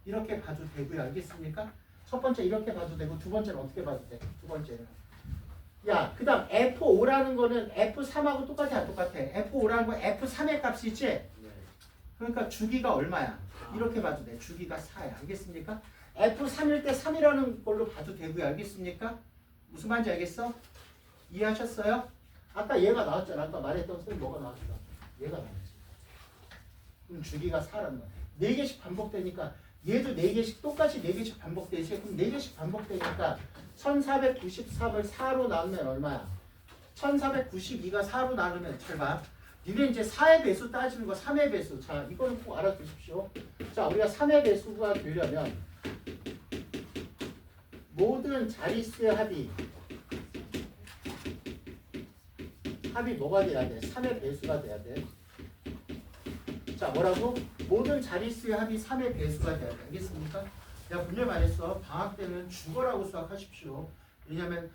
이렇게 봐도 되고요. 알겠습니까? 첫 번째 이렇게 봐도 되고 두 번째는 어떻게 봐도 돼? 두 번째는 야, 그 다음 F5라는 거는 F3하고 똑같아 안 똑같아? F5라는 건 F3의 값이지? 그러니까 주기가 얼마야? 이렇게 봐도 돼. 주기가 4야. 알겠습니까? F3일 때 3이라는 걸로 봐도 되고요. 알겠습니까? 무슨 말인지 알겠어? 이해하셨어요? 아까 얘가 나왔잖아. 아까 말했던 선생님 뭐가 나왔어? 얘가 나왔지. 그럼 주기가 4란 말이야. 4개씩 반복되니까 얘도 4개씩 똑같이 4개씩 반복되지. 그럼 4개씩 반복되니까 1493을 4로 나누면 얼마야? 1492가 4로 나누면 잘 봐. 니네 이제 4의 배수 따지는 거 3의 배수. 자, 이거는 꼭 알아두십시오. 자, 우리가 3의 배수가 되려면 모든 자릿수의 합이 합이 뭐가 돼야 돼? 3의 배수가 돼야 돼. 자, 뭐라고? 모든 자릿수의 합이 3의 배수가 돼야 돼. 알겠습니까? 내가 분명히 말했어. 방학 때는 죽어라고 수학하십시오. 왜냐면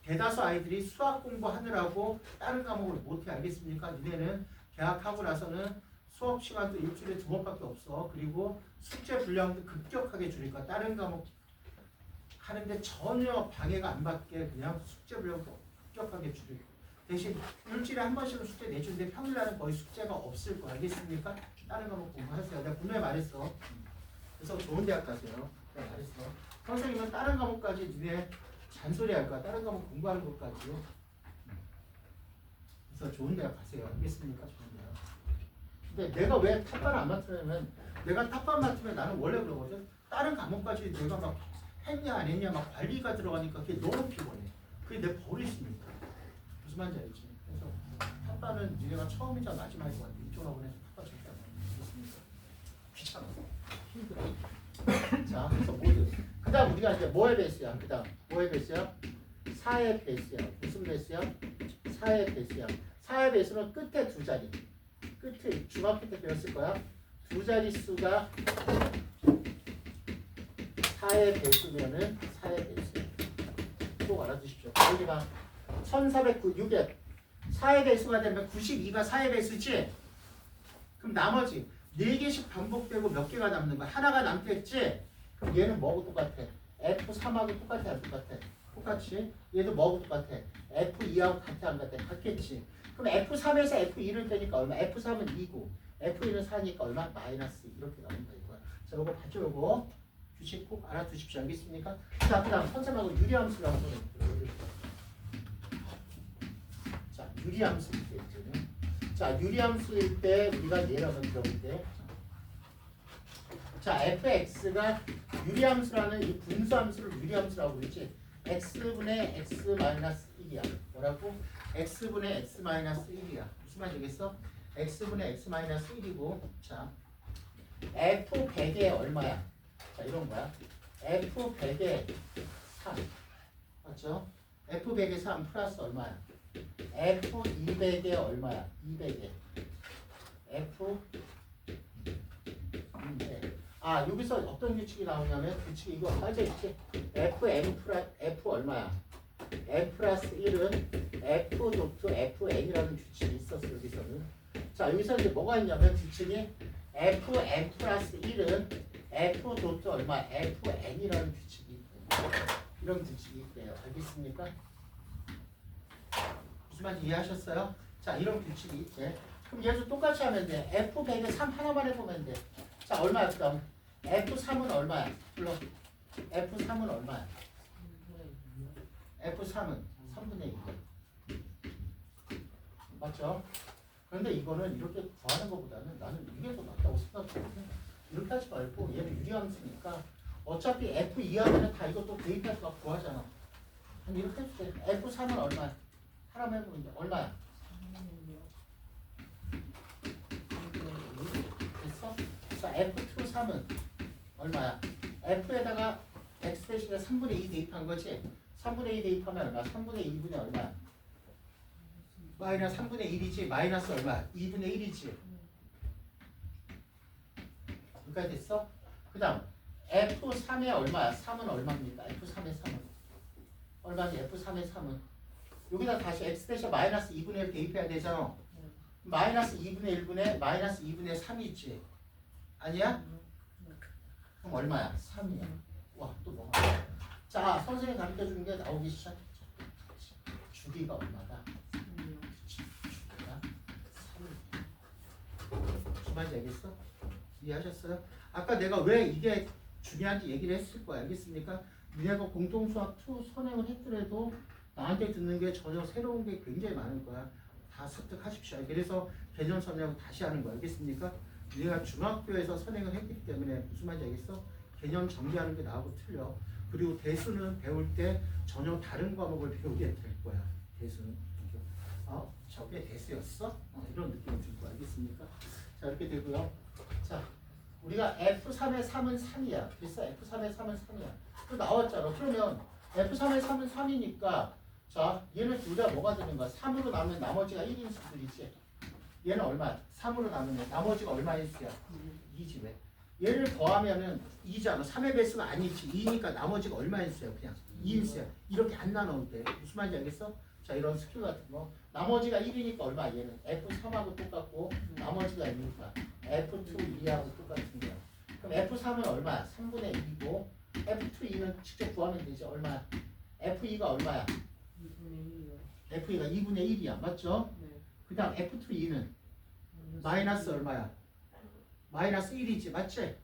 대다수 아이들이 수학 공부하느라고 다른 과목을 못해. 알겠습니까? 니네는 개학하고 나서는 수업 시간도 일주일에 2번밖에 없어. 그리고 숙제 분량도 급격하게 줄이니까 다른 과목 하는데 전혀 방해가 안 받게 그냥 숙제 분량도 급격하게 줄이고 대신 일주일에 한 번씩은 숙제 내주는데 평일날은 거의 숙제가 없을 거 알겠습니까? 다른 과목 공부하세요. 내가 분명히 말했어. 그래서 좋은 대학 가세요. 내가 말했어. 선생님은 다른 과목까지 니네 잔소리 할 거야. 다른 과목 공부하는 것까지요. 그래서 좋은 대학 가세요. 알겠습니까? 좋은 대학. 근데 내가 왜 탑반을 안 맡으냐면 내가 탑반 맡으면 나는 원래 그러거든. 다른 과목까지 내가 막 했냐 안 했냐 막 관리가 들어가니까 그게 너무 피곤해. 그게 내 버릇이니까. 무슨 말인지 알지? 그래서 탑반은 니네가 처음이자 마지막인 것 같아. 이쪽으로 보내서 탑반 절대 안 하겠습니까? 귀찮아. 힘들어. 자, 그래서 모두. 그 다음 우리가 이제 뭐의 배수야? 그 다음 뭐의 배수야? 4의 배수야. 무슨 배수야? 4의 배수야. 4의 배수는 끝에 두 자리. 끝에 중학교 때 배웠을 거야. 두 자리 수가 4의 배수면은 4의 배수야. 꼭 알아두십시오. 여기 봐. 1496에 4의 배수가 되면 92가 4의 배수지? 그럼 나머지 4개씩 반복되고 몇 개가 남는 거야? 하나가 남겠지? 그럼 얘는 뭐하고 똑같아? F3하고 똑같아 안 똑같아? 똑같이. 얘도 뭐하고 똑같아? F2하고 같아 안 같아? 같겠지. 그럼 F3에서 F2를 빼니까 얼마? F3은 2고 F2는 4니까 얼마? 마이너스 2 이렇게 나온다 이거야. 자, 이거 봤죠? 이거 규칙 꼭 알아두십시오. 알겠습니까? 자, 그 다음 선생님하고 유리함수를 한번 해볼게요. 자, 유리함수일 때 있잖아요. 자, 유리함수일 때 우리가 예를 한번 들어볼게요. 자, fx가 유리함수라는 이 분수함수를 유리함수라고 그러지. x분의 x-1이야. 뭐라고? x분의 x-1이야. 무슨 말이겠어? x분의 x-1이고 자, f100에 얼마야? 자, 이런 거야. f100에 3 맞죠? f100에 3 플러스 얼마야? f200에 얼마야? 200에 아, 여기서 어떤 규칙이 나오냐면 규칙이 이거 빠져있지? F 얼마야? M 플러스 1은 F 도트 FN이라는 규칙이 있었어 여기서는. 자, 여기서 이제 뭐가 있냐면 규칙이 FM 플러스 1은 F 도트 얼마? FN이라는 규칙이 있대요. 이런 규칙이 있대요. 알겠습니까? 무슨 말인지 이해하셨어요? 자, 이런 규칙이 있대. 그럼 얘도 똑같이 하면 돼. F100에 3 하나만 해보면 돼. 자, 얼마야 그럼? F3은 얼마야? 불러. F3은 얼마야? F3은 3분의 2. 맞죠? 그런데 이거는 이렇게 구하는 것보다는 나는 이게 더 낫다고 생각하거든. 이렇게 하지 말고 얘는 유리함수니까 어차피 F 이하면 다 이것도 대입해서 구하잖아. 이렇게 해도 돼. F3은 얼마야? 하나만 해보면 돼. 얼마야? 됐어? 자, F2 3은 얼마야? F에다가 X 대신에 3분의 2 대입한 거지? 3분의 2 대입하면 얼마? 3분의 2분의 얼마야? 마이너스 3분의 1이지? 마이너스 얼마? 2분의 1이지? 여기까지 됐어? 그 다음 F3에 얼마야? 3은 얼마입니까? F3에 3은 얼마니? F3에 3은 여기다 다시 X 대신 마이너스 2분의 1 대입해야 되잖아. 마이너스 2분의 1분의 마이너스 2분의 3이 있지? 아니야? 그럼 얼마야? 3이야. 와, 또 뭐가? 자, 선생님이 가르쳐주는 게 나오기 시작했죠. 주기가 얼마다? 주기가 3. 무슨 말인지 알겠어? 이해하셨어요? 아까 내가 왜 이게 중요한지 얘기를 했을 거야. 알겠습니까? 니네가 공통수학 2 선행을 했더라도 나한테 듣는 게 전혀 새로운 게 굉장히 많을 거야. 다 습득하십시오. 그래서 개념 선행을 다시 하는 거야. 알겠습니까? 니네가 중학교에서 선행을 했기 때문에 무슨 말인지 알겠어? 개념 정리하는 게 나하고 틀려. 그리고 대수는 배울 때 전혀 다른 과목을 배우게 될 거야. 대수는. 저게 대수였어? 이런 느낌이 들 거야. 알겠습니까? 자, 이렇게 되고요. 자, 우리가 F3의 3은 3이야. 그래서 F3의 3은 3이야. 또 나왔잖아. 그러면 F3의 3은 3이니까 자, 얘는 둘 다 뭐가 되는 거야? 3으로 나누면 나머지가 1인 수들이지. 얘는 얼마? 3으로 나누면 나머지가 얼마인 수야? 2지 왜? 얘를 더하면은 2잖아. 3의 배수가 아니지. 2니까 나머지가 얼마인 수야? 그냥 2인 수야. 이렇게 안 나눠도 돼. 무슨 말인지 알겠어? 자, 이런 스킬 같은 거. 나머지가 1이니까 얼마? 얘는 F3하고 똑같고 나머지가 2니까 F2, 2하고 똑같은 거야. 그럼 F3은 얼마야? 3분의 2고 F2, 2는 직접 구하면 되지. 얼마야? F2가 얼마야? F2가 2분의 1이야. 맞죠? 그 다음 F2, 2는 마이너스 얼마야? 마이너스 1이지. 맞지?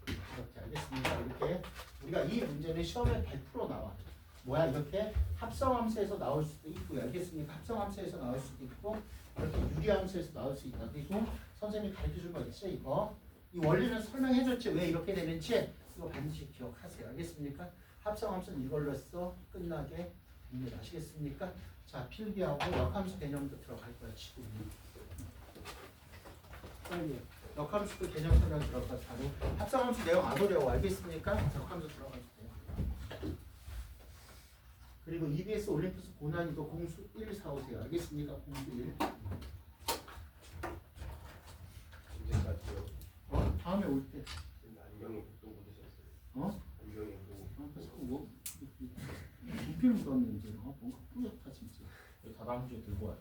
이렇게 알겠습니까? 이렇게 우리가 이 문제는 시험에 100% 나와. 뭐야? 이렇게 합성함수에서 나올 수도 있고요. 알겠습니까? 합성함수에서 나올 수도 있고 이렇게 유리함수에서 나올 수 있다. 그리고 선생님이 가르쳐준 거 있죠? 이거 이 원리는 설명해줬지. 왜 이렇게 되는지 이거 반드시 기억하세요. 알겠습니까? 합성함수는 이걸로써 끝나게 됩니다. 아시겠습니까? 자, 필기하고 역함수 개념도 들어갈 거야. 지금 빨리 역함수도 개념 설명 들어가 바로 합성함수 내용 안 어려워. 알겠습니까? 역함수 들어가도 돼요. 그리고 EBS 올림푸스 고난이도 공수 1 사오세요. 알겠습니까? 공수 1. 언제까지요? 다음에 올 때. 안경이 또 묻으셨어요. 어? 안경이 또. 그래서 뭐 두피를 묻었는지 뭔가 뿌옇다 진짜. 다 다음 주에 들고 와요.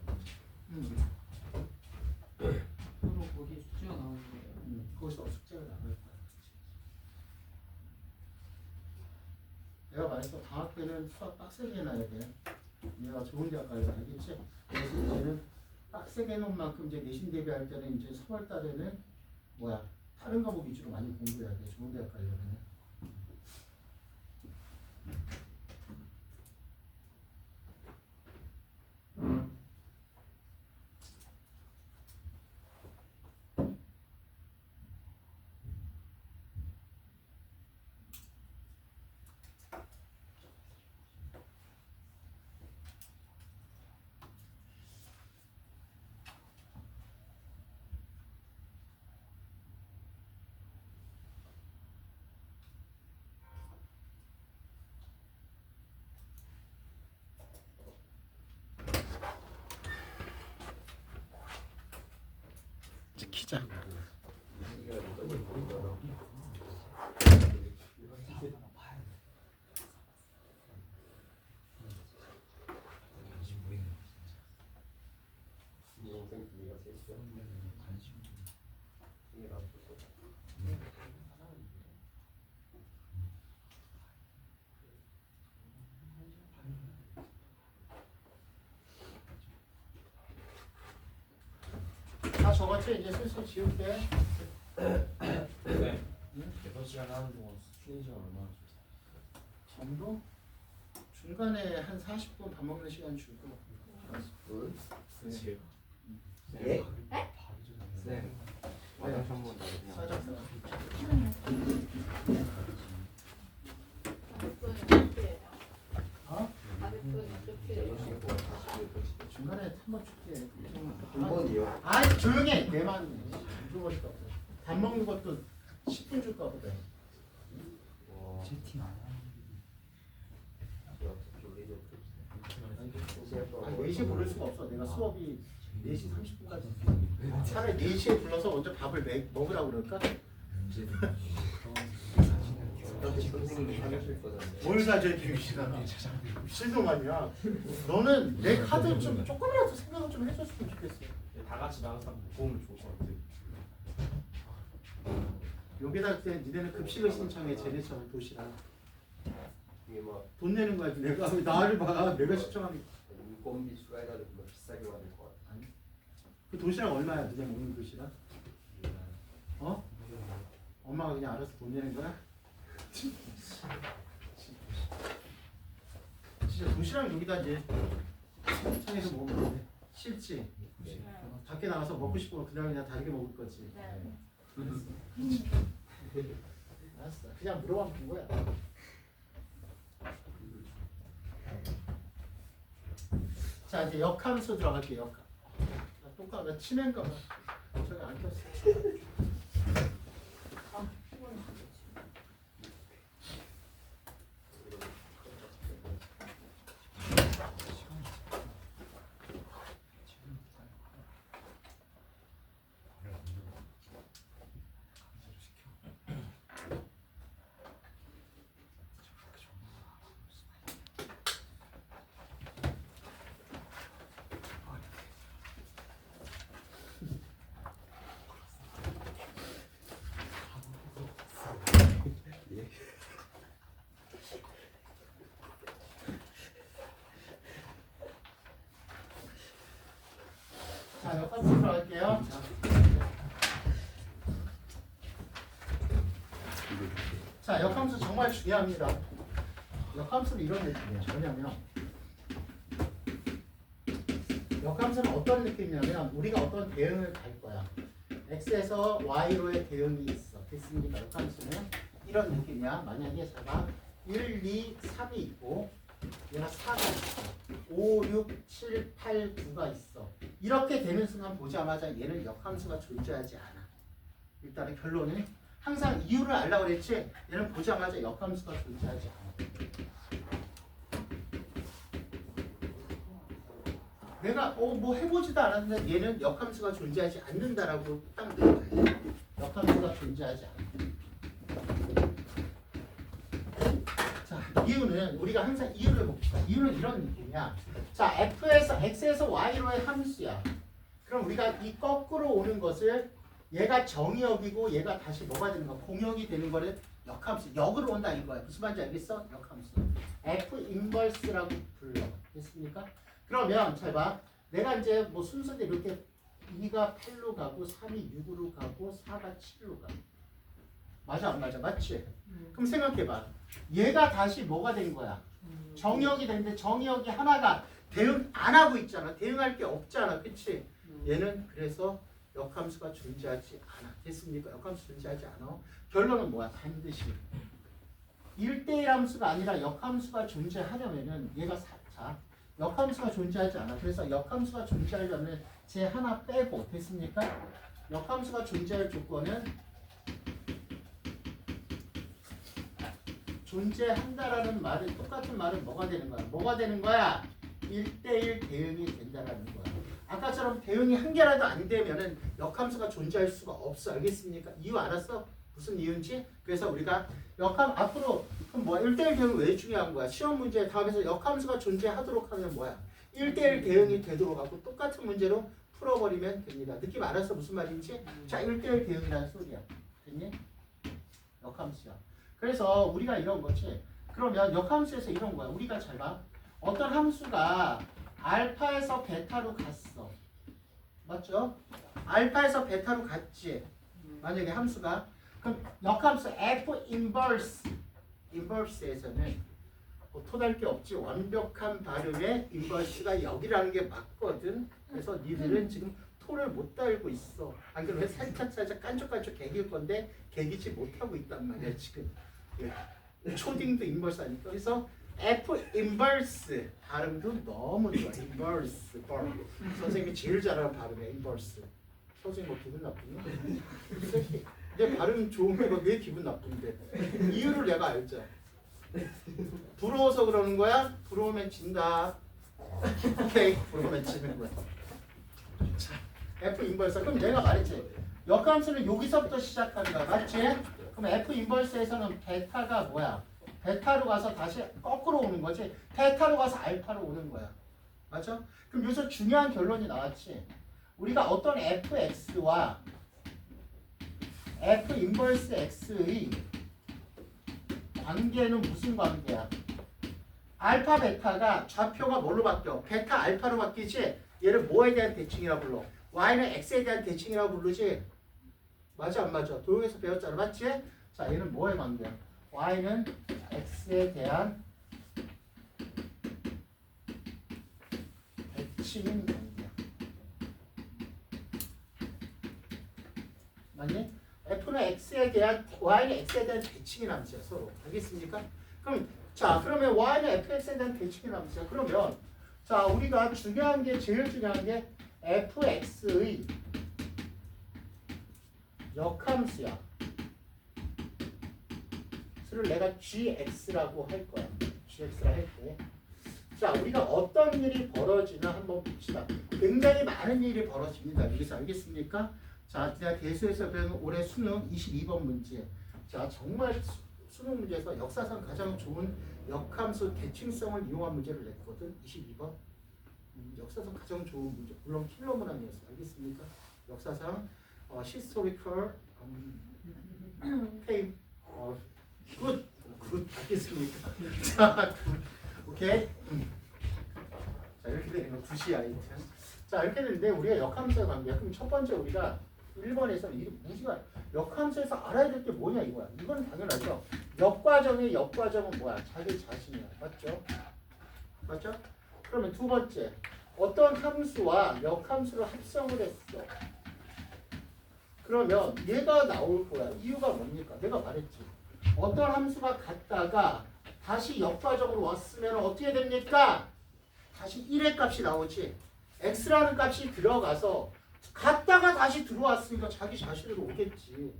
그리고 거기 숙제가 나오는데 거기서 숙제가 나올 거야. 내가 말했어. 방학 때는 수학 빡세게 해놔야 돼. 내가 좋은 대학 가야 알겠지? 그래서 이제는 빡세게 해놓은 만큼 이제 내신 대비할 때는 이제 3월 달에는 뭐야? 다른 과목 위주로 많이 공부해야 돼. 좋은 대학 가려면. 키자. 이 영상 기회가 됐어요. 이게 나쁘죠. 다 적었지? 이제 슬슬 지울게. 네. 6시간 하는 동안 쉬는 시간 얼마나 줬어요? 정도? 중간에 한 40분 밥 먹는 시간 주고. 그치. 네? 네. 화장실 한번 나오세요. 사장사. 어? 중간에 한번 줄게. 한 번이요? 아이 조용해. 내만 줘버릴까 보다. 밥 먹는 것도 10분 줄까 보다. 와. 채팅 안 하는 아니 4시에 부를 수가 없어. 내가 수업이 4시 30분까지. 차라리 4시에 불러서 먼저 밥을 먹으라고 그럴까? 어차피 선생님이 사주실 거잖아요. 뭘 사줘야 김씨가 미친놈 아니야. 너는 내 카드 좀 조금이라도 생각을 좀 해줬으면 좋겠어. 다 같이 나가서 도움을 줄 것 같아. 여기다 때 니네는 급식을 신청해. 쟤네처럼 도시락. 이게 막 돈 내는 거야. 내가 왜 나를 봐. 내가 신청하면 인건비 추가해가지고 막 비싸게 받을 것 같아. 아니. 그 도시락 얼마야? 니네 먹는 도시락? 어? 엄마가 그냥 알아서 돈 내는 거야? 진짜 도시락 여기다 이제 창에서 먹으면 돼. 싫지? 밖에 나가서 먹고 싶으면 그냥 다르게 먹을 거지. 알았어. 그냥 물어보면 된 거야. 자 이제 역함수 들어갈게요. 역함. 똑같아. 치맨가 봐. 저기 안 켰어. 자, 역함수 들어갈게요. 자, 역함수 정말 중요합니다. 역함수는 이런 느낌이에요. 뭐냐면 역함수는 어떤 느낌이냐면 우리가 어떤 대응을 갈 거야. x에서 y로의 대응이 있어. 됐습니까? 역함수는 이런 느낌이야. 만약에 제가 1, 2, 3이 있고 얘가 4가 있어. 5, 6, 7, 8, 9가 있어. 이렇게 되는 순간 보자마자 얘는 역함수가 존재하지 않아. 일단은 결론은 항상 이유를 알라고 그랬지 얘는 보자마자 역함수가 존재하지 않아. 내가 뭐 해보지도 않았는데 얘는 역함수가 존재하지 않는다라고 딱 느껴요. 역함수가 존재하지 않는다. 자, 이유는 우리가 항상 이유를 봅시다. 이유는 이런 느낌이야. 자, f에서 x에서 y로의 함수야. 그럼 우리가 이 거꾸로 오는 것을 얘가 정의역이고 얘가 다시 뭐가 되는 거야? 공역이 되는 거를 역함수. 역으로 온다 이거야. 무슨 말인지 알겠어? 역함수. f 인버스라고 불러. 됐습니까? 그러면 잘 봐. 내가 이제 뭐 순서대로 이렇게 2가 8로 가고 3이 6으로 가고 4가 7로 가. 맞아 안 맞아? 맞지? 그럼 생각해봐. 얘가 다시 뭐가 된 거야? 정의역이 되는데 정의역이 하나가 대응 안 하고 있잖아. 대응할 게 없잖아. 그치? 얘는 그래서 역함수가 존재하지 않아. 됐습니까? 역함수 존재하지 않아. 결론은 뭐야? 반드시 1대1 함수가 아니라 역함수가 존재하려면은 얘가 자 역함수가 존재하지 않아. 그래서 역함수가 존재하려면 제 하나 빼고 됐습니까? 역함수가 존재할 조건은 존재한다라는 말은 똑같은 말은 뭐가 되는 거야? 뭐가 되는 거야? 1대1 대응이 된다라는 거야. 아까처럼 대응이 한 개라도 안 되면은 역함수가 존재할 수가 없어. 알겠습니까? 이유 알았어? 무슨 이유인지? 그래서 우리가 역함 앞으로 그럼 뭐야? 1대1 대응이 왜 중요한 거야? 시험 문제 다음에서 역함수가 존재하도록 하면 뭐야? 1대1 대응이 되도록 하고 똑같은 문제로 풀어버리면 됩니다. 느낌 알았어? 무슨 말인지? 자, 1대1 대응이라는 소리야. 됐니? 역함수야. 그래서 우리가 이런 거지. 그러면 역함수에서 이런 거야. 우리가 잘 봐. 어떤 함수가 알파에서 베타로 갔어. 맞죠? 알파에서 베타로 갔지. 만약에 함수가 그럼 역함수 F 인버스에서는 뭐 토달 게 없지. 완벽한 발음의 인버스가 여기라는 게 맞거든. 그래서 니들은 지금 토를 못 달고 있어. 안 그러면 살짝 깐족깐족 개길 건데 개기지 못하고 있단 말이야 지금. 초딩도 인버스 아니까. 그래서 F 인버스 발음도 너무 좋아. 인버스 선생님이 제일 잘하는 발음이야. 인버스. 선생님 뭐 기분 나쁘니? 내 발음 좋은 거가 왜 기분 나쁜데? 이유를 내가 알죠. 부러워서 그러는 거야? 부러우면 진다. 오케이. 부러우면 지는 거야. 자, F 인버스. 그럼 내가 말했지. 역함수는 여기서부터 시작한다. 맞지? 그럼 F 인버스에서는 베타가 뭐야? 베타로 가서 다시 거꾸로 오는 거지. 베타로 가서 알파로 오는 거야. 맞아? 그럼 여기서 중요한 결론이 나왔지. 우리가 어떤 fx와 f 인버스 x의 관계는 무슨 관계야? 알파 베타가 좌표가 뭘로 바뀌어? 베타 알파로 바뀌지? 얘를 뭐에 대한 대칭이라고 불러? y는 x에 대한 대칭이라고 부르지? 맞아 안 맞아? 도형에서 배웠잖아. 맞지? 자, 얘는 뭐의 관계야? y는 x에 대한 대칭인 관계야. 맞니? f는 x에 대한 y는 x에 대한 대칭인 함수야 서로. 알겠습니까? 그럼 자 그러면 y는 fx에 대한 대칭인 함수야. 그러면 자 우리가 중요한 게 제일 중요한 게 fx의 역함수야. 를 내가 gx라고 할 거야. gx라 할 때. 자, 우리가 어떤 일이 벌어지나 한번 봅시다. 굉장히 많은 일이 벌어집니다. 여기서 알겠습니까? 자, 제가 대수에서 배운 올해 수능 22번 문제. 자, 정말 수능 문제에서 역사상 가장 좋은 역함수 대칭성을 이용한 문제를 냈거든. 22번. 역사상 가장 좋은 문제. 물론 킬러문 아니었어. 알겠습니까? 역사상 historical fame 굿 알겠습니까? 자, 오케이. 자, 이렇게 되는 거 2시 아이템. 자, 자 이렇게 되는데 우리가 역함수의 관계야. 그럼 첫 번째 우리가 1번에서는 이게 무지가 역함수에서 알아야 될 게 뭐냐 이거야. 이건 당연하죠. 역과정은 뭐야? 자기 자신이야. 맞죠? 맞죠? 그러면 두 번째 어떤 함수와 역함수를 합성을 했어. 그러면 얘가 나올 거야. 이유가 뭡니까? 내가 말했지. 어떤 함수가 갔다가 다시 역과정으로 왔으면 어떻게 됩니까? 다시 1의 값이 나오지. x라는 값이 들어가서 갔다가 다시 들어왔으니까 자기 자신으로 오겠지.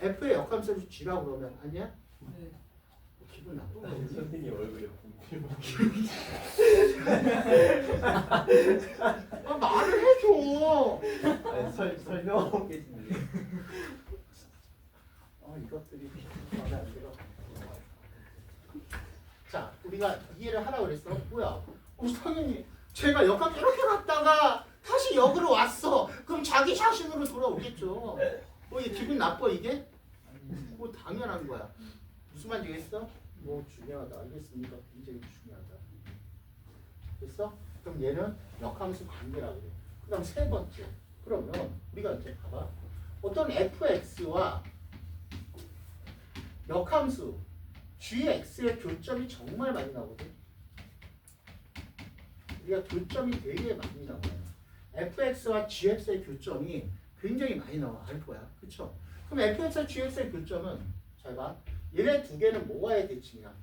f의 역함수를 쥐라고 그러면 아니야? 네. 기분 나쁜 거지. 선생님 얼굴에 붕 아, 말을 해줘. 아니 설명하고 계신데. 이것들이 마음에 안 들어. 자, 우리가 이해를 하라고 그랬어. 뭐야? 당연히 제가 역학 이렇게 갔다가 다시 역으로 왔어. 그럼 자기 자신으로 돌아오겠죠. 이게 기분 나빠 이게? 뭐 당연한 거야. 무슨 말인지 알겠어? 뭐 중요하다. 알겠습니까? 굉장히 중요하다. 됐어? 그럼 얘는 역함수 관계라고 그래. 그 다음 세 번째. 그러면 우리가 이제 봐봐. 어떤 fx와 역함수 gx의 교점이 정말 많이 나오거든. 우리가 교점이 되게 많이 나와요. fx와 gx의 교점이 굉장히 많이 나와. 알 거야. 그쵸? 그럼 fx와 gx의 교점은 잘 봐. 얘네 두 개는 뭐와의 대칭이야?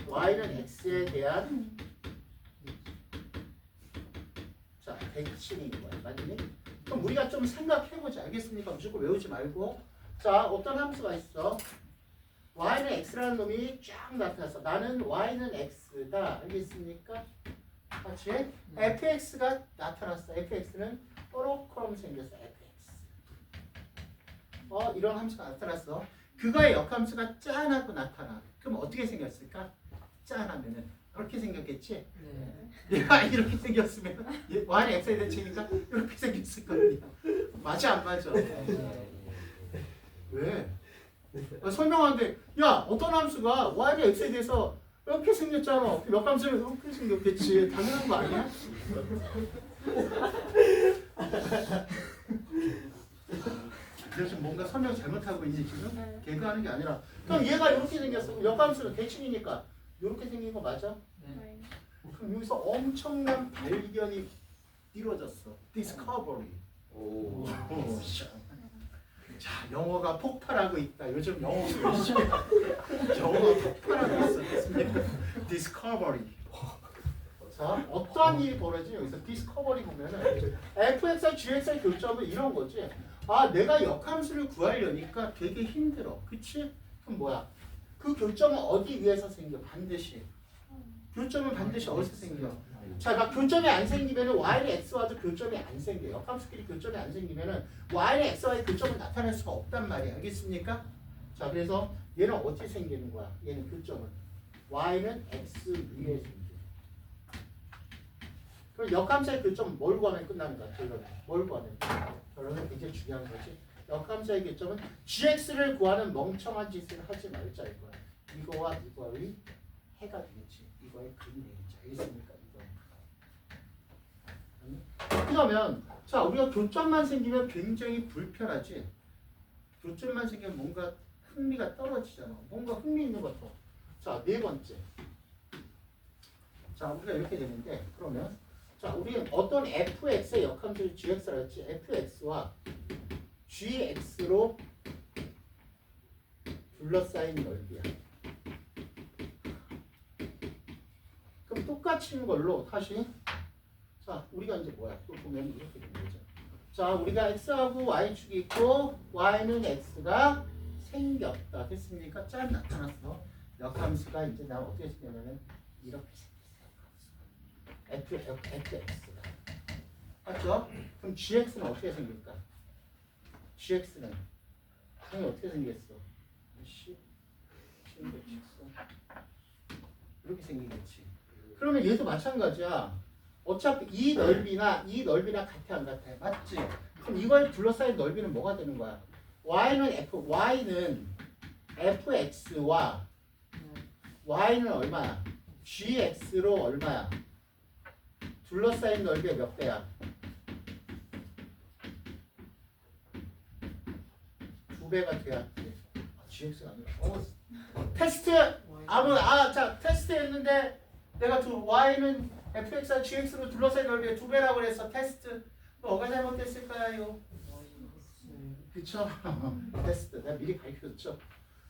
y는 x에 대한 자 대칭인 거야. 맞니? 그럼 우리가 좀 생각해보자. 알겠습니까? 무조건 외우지 말고. 자 어떤 함수가 있어? y는 x라는 놈이 쫙 나타났어. 나는 y는 x다. 알겠습니까? 같이 fx가 나타났어. fx는 뽀록처럼 생겼어. fx. 이런 함수가 나타났어. 그거의 역함수가 짠하고 나타나. 그럼 어떻게 생겼을까? 짠하면은 이렇게 생겼겠지? 네. 얘가 이렇게 생겼으면 y는 x에 대칭이니까 이렇게 생겼을 거야. 맞아 안 맞아? 왜? 설명하는데 야 어떤 함수가 y는 x에 대해서 이렇게 생겼잖아. 역함수는 이렇게 생겼겠지. 당연한 거 아니야? 내가 지금 뭔가 설명 잘못하고 있니 지금? 개그하는 게 아니라 그럼 얘가 이렇게 생겼어. 역함수는 대칭이니까 이렇게 생긴 거 맞아? 네. 그럼 여기서 엄청난 발견이 이루어졌어. Discovery. 오. 자, 영어가 폭발하고 있다. 요즘 영어 열심히 영어가 폭발하고 있어. 됐습니까? Discovery. 자, 어떠한 일이 벌어지냐 여기서 Discovery 보면은 fx와 gx의 교점은 이런 거지. 아, 내가 역함수를 구하려니까 되게 힘들어. 그치? 그럼 뭐야? 그 교점은 어디 위에서 생겨? 반드시. 교점은 반드시 어디서 생겨? 자, 막 교점이 안 생기면은 y는 x와도 교점이 안 생겨. 역함수끼리 교점이 안 생기면은 y는 x와의 교점은 나타날 수가 없단 말이야. 알겠습니까? 자, 그래서 얘는 어떻게 생기는 거야? 얘는 교점은 y는 x 위에 생겨. 그럼 역함수의 교점은 뭘 구하면 끝나는 거야? 결론은 뭘 구하면? 결론은 굉장히 중요한 거지. 역함수의 교점은 gx를 구하는 멍청한 짓을 하지 말자 이거야. 이거와 이거의 해가 되겠지. 이거의 근이 되겠지. 알겠습니까? 그러면 자 우리가 교점만 생기면 굉장히 불편하지. 교점만 생기면 뭔가 흥미가 떨어지잖아. 뭔가 흥미 있는 것도. 자, 네 번째. 자, 우리가 이렇게 되는데 그러면 자 우리는 어떤 fx의 역함수를 gx라고 했지. fx와 gx로 둘러싸인 넓이야. 그럼 똑같은 걸로 다시 자, 우리가 이제 뭐야? 또 보면 이렇게 되는 거죠. 자, 우리가 x하고 y축이 있고 y는 x가 생겼다. 됐습니까? 짠 나타났어. 역함수가 이제 나 어떻게 생겼냐면 이렇게 생겼어. fx가. 맞죠? 그럼 gx는 어떻게 생길까? gx는 당연히 어떻게 생겼어? 10, 이렇게 생기겠지. 그러면 얘도 마찬가지야. 어차피 이 넓이나 같아 안 같아? 맞지? 그럼 이걸 둘러싸인 넓이는 뭐가 되는 거야? y는 fx와 y는 얼마야? gx로 얼마야? 둘러싸인 넓이의 몇 배야? 2배가 돼야지. GX가 아니라. 테스트! 자, 테스트 했는데 내가 Y는 fx와 gx로 둘러싸인 넓이의 2배라고 그래서 테스트. 뭐가 잘못됐을까요? 그쵸? 테스트. 내가 미리 가르쳐줬죠.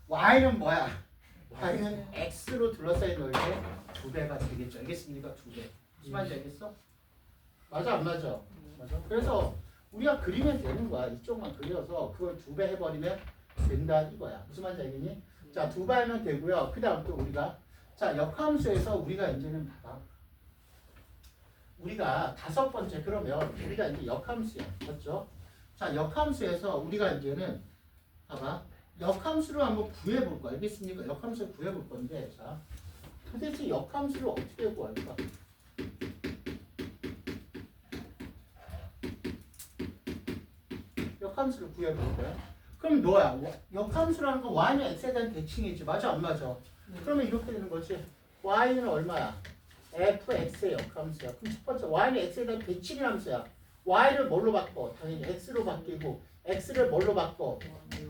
Y는 뭐야? Y는 x로 둘러싸인 넓이의 2배가 되겠죠. 알겠습니까? 2배. 무슨 말인지 알겠어? 맞아 안 맞아? 맞아. 그래서 우리가 그리면 되는 거야. 이쪽만 그려서 그걸 2배 해버리면 된다 이거야. 무슨 말인지 알겠니? 자, 2배 하면 되고요. 그 다음 또 우리가 자, 역함수에서 우리가 이제는 봐봐. 우리가 5번째 그러면 우리가 이제 역함수야. 맞죠? 자, 역함수에서 우리가 이제는 봐봐. 역함수를 한번 구해볼 거야. 알겠습니까? 역함수를 구해볼 건데 자, 도대체 역함수를 어떻게 구할까? 역함수를 구해볼 거야. 그럼 너야. 역함수라는 건 y는 x에 대한 대칭이지. 맞아 안 맞아? 그러면 이렇게 되는 거지. y는 얼마야? fx의 역함수야. 그럼 첫 번째 y는 x에 대한 대칭이 함수야. y를 뭘로 바꿔? 당연히 x로 바뀌고 x를 뭘로 바꿔?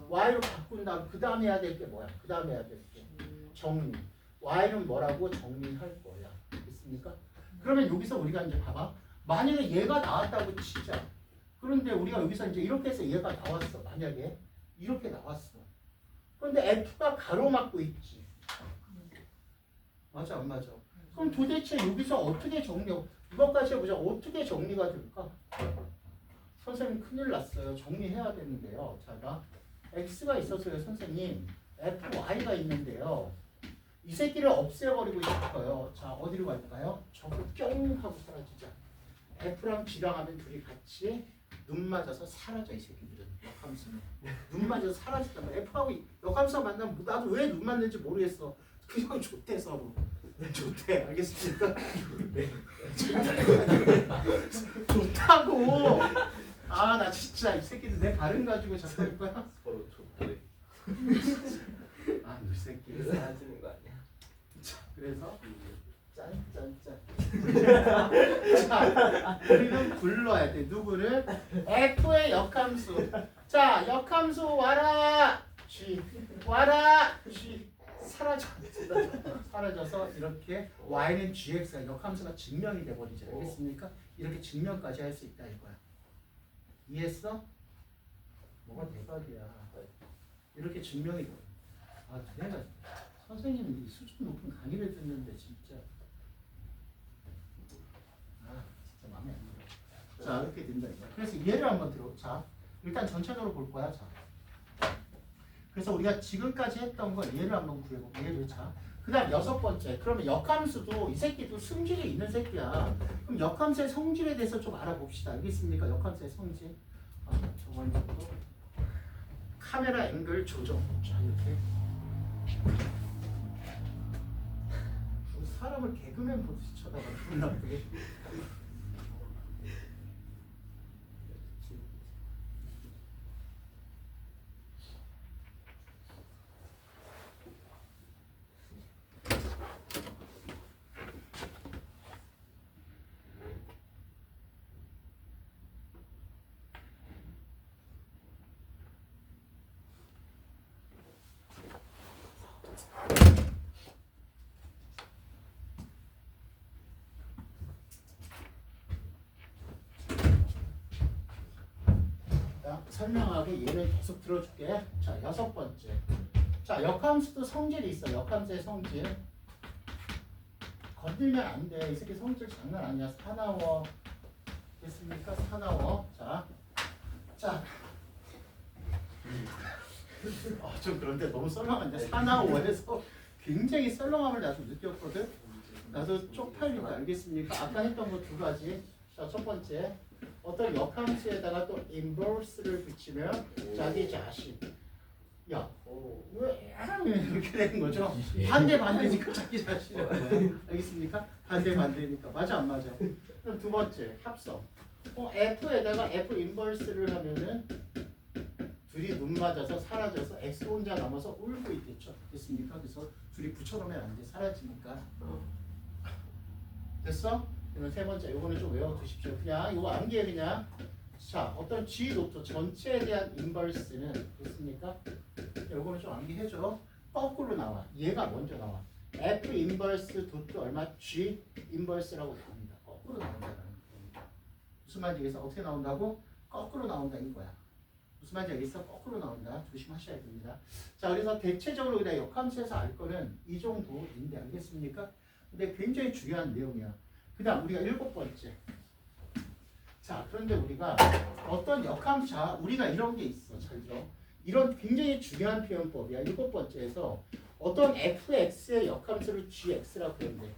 y로 바꾼 다음 그 다음에 해야 될 게 뭐야? 그 다음에 해야 될 게 정리. y는 뭐라고 정리할 거야. 됐습니까? 그러면 여기서 우리가 이제 봐봐. 만약에 얘가 나왔다고 치자. 그런데 우리가 여기서 이제 이렇게 해서 얘가 나왔어. 만약에 이렇게 나왔어. 그런데 f가 가로막고 있지. 맞아 안 맞아? 그럼 도대체 여기서 어떻게 이것까지 해보자. 어떻게 정리가 될까? 선생님 큰일 났어요. 정리해야 되는데요. 자, x가 있어서요. 선생님 fy가 있는데요. 이 새끼를 없애버리고 싶어요. 자, 어디로 갈까요? 저거 뿅 하고 사라지자. f랑 g랑 하면 둘이 같이 눈 맞아서 사라져. 이 새끼들은 역함수는 눈 맞아서 사라지단 말이야. f하고 역함수가 만나면 나도 왜 눈 맞는지 모르겠어. 그냥 좋대 서로. 좋대. 알겠습니까? 네. 좋다고. 아, 나 진짜 이 새끼들 내 발음 가지고 자꾸 할 거야? 서로 좋대. 아, 이 새끼. 사라지는 거 아니야? 자, 그래서 짠짠짠. 자, 우리는 불러야 돼. 누구를? F의 역함수. 자, 역함수 와라. G. 와라. G. 사라져서 이렇게 y는 gx가 역함수가 증명이 돼버리죠. 알겠습니까? 이렇게 증명까지 할 수 있다 이거야. 이해했어? 뭐가 대박이야. 이렇게 증명이 돼. 아, 내가 선생님이 수준 높은 강의를 듣는데 진짜 진짜 마음에 안 들어. 자, 이렇게 된다 이거. 그래서 얘를 한번 들어. 자, 일단 전체적으로 볼 거야. 자, 그래서 우리가 지금까지 했던 걸 얘를 한번 구해볼게. 얘를 자. 그 다음 6번째. 그러면 역함수도 이 새끼도 성질이 있는 새끼야. 그럼 역함수의 성질에 대해서 좀 알아봅시다. 알겠습니까? 역함수의 성질. 저걸 또 카메라 앵글 조정. 자, 이렇게. 사람을 개그맨 보듯이 쳐다봐. 기분 나쁘게. 설명하고 얘를 계속 들어줄게. 자, 6번째. 자, 역함수도 성질이 있어. 역함수의 성질. 건들면 안 돼. 이 새끼 성질 장난 아니야. 사나워. 됐습니까? 사나워. 자. 좀 그런데 너무 썰렁한데. 사나워에서 굉장히 썰렁함을 나도 느꼈거든. 나도 쪽팔리고 알겠습니까? 아까 했던 거 2가지. 자, 첫 번째. 어떤 역함수에다가 또 인버스를 붙이면 자기 자신. 야, 왜 이렇게 되는 거죠? 반대니까 자기 자신은 거야. 알겠습니까? 반대니까. 맞아 안 맞아? 그럼 2번째 합성. F에다가 F 인버스를 하면은 둘이 눈 맞아서 사라져서 X 혼자 남아서 울고 있겠죠. 됐습니까? 그래서 둘이 붙여놓으면 안 돼. 사라지니까. 됐어? 이건 세 번째. 요거는 좀 외워두십시오. 그냥 요거 암기해 그냥. 자, 어떤 G 노트 전체에 대한 인버스는 됐습니까? 요거는 좀 암기해줘. 거꾸로 나와. 얘가 먼저 나와. F 인버스 도트 얼마? G 인버스라고 나옵니다. 거꾸로 나온다는 겁니다. 무슨 말인지 알겠어? 어떻게 나온다고? 거꾸로 나온다 이거야. 무슨 말인지 알겠어? 거꾸로 나온다. 조심하셔야 됩니다. 자, 그래서 대체적으로 그냥 역함수에서 알 거는 이 정도인데 알겠습니까? 근데 굉장히 중요한 내용이야. 그 다음 우리가 7번째. 자, 그런데 우리가 어떤 역함수, 자, 우리가 이런 게 있어. 잘 들어. 이런 굉장히 중요한 표현법이야. 7번째에서 어떤 fx의 역함수를 gx라고 표현돼.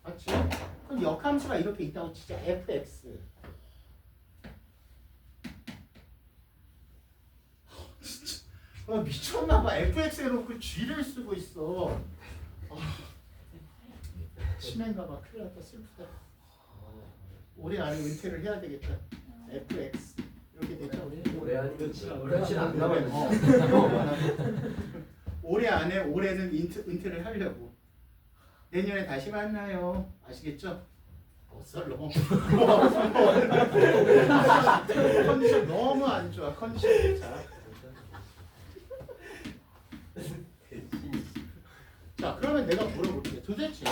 맞지? 그럼 역함수가 이렇게 있다고 치자. fx. 진짜 미쳤나봐. fx 해놓고 g를 쓰고 있어. 치매인가봐. 큰일 났다. 슬프다. 올해 안에 은퇴를 해야 되겠다. fx 이렇게 됐죠. 올해 아니면 며칠 며칠 안 남았네. 올해는 은퇴를 하려고. 내년에 다시 만나요. 아시겠죠? 썰러. 컨디션 너무 안 좋아. 컨디션 자. 자, 그러면 내가 물어볼게. 도대체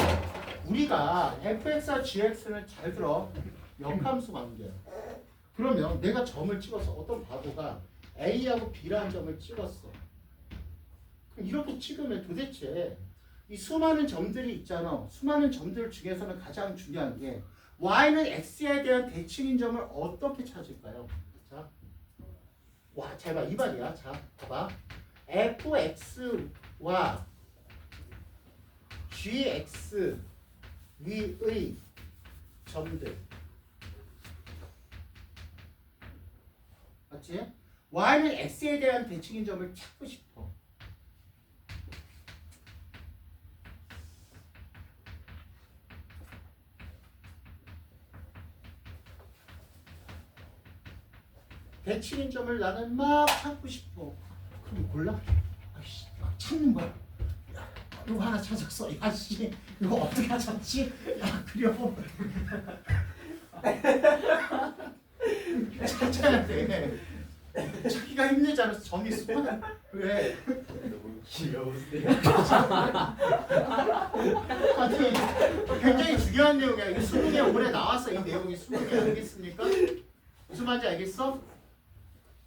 우리가 fx와 gx는 잘 들어. 역함수 관계야. 그러면 내가 점을 찍어서 어떤 바보가 A하고 B라는 점을 찍었어. 그럼 이렇게 찍으면 도대체 이 수많은 점들이 있잖아. 수많은 점들 중에서는 가장 중요한 게 y는 x에 대한 대칭인 점을 어떻게 찾을까요? 자, 와, 잘 봐. 이 말이야. 자, 봐봐. fx와 gx 위의 점들. 맞지? y는 x에 대한 대칭인 점을 찾고 싶어. 대칭인 점을 나는 막 찾고 싶어. 그럼 몰라? 아이씨, 막 찾는 거야. 야, 이거 하나 찾았어. 야, 씨, 이거 어떻게 찾았지? 야, 그려. 찾아야 돼. 찾기가 힘들잖아. 점이 수많아. 왜? 너무 귀여우세요. 아니, 굉장히 중요한 내용이야. 이거 수능에 올해 나왔어. 이 내용이 수능에. 알겠습니까? 무슨 말인지 알겠어?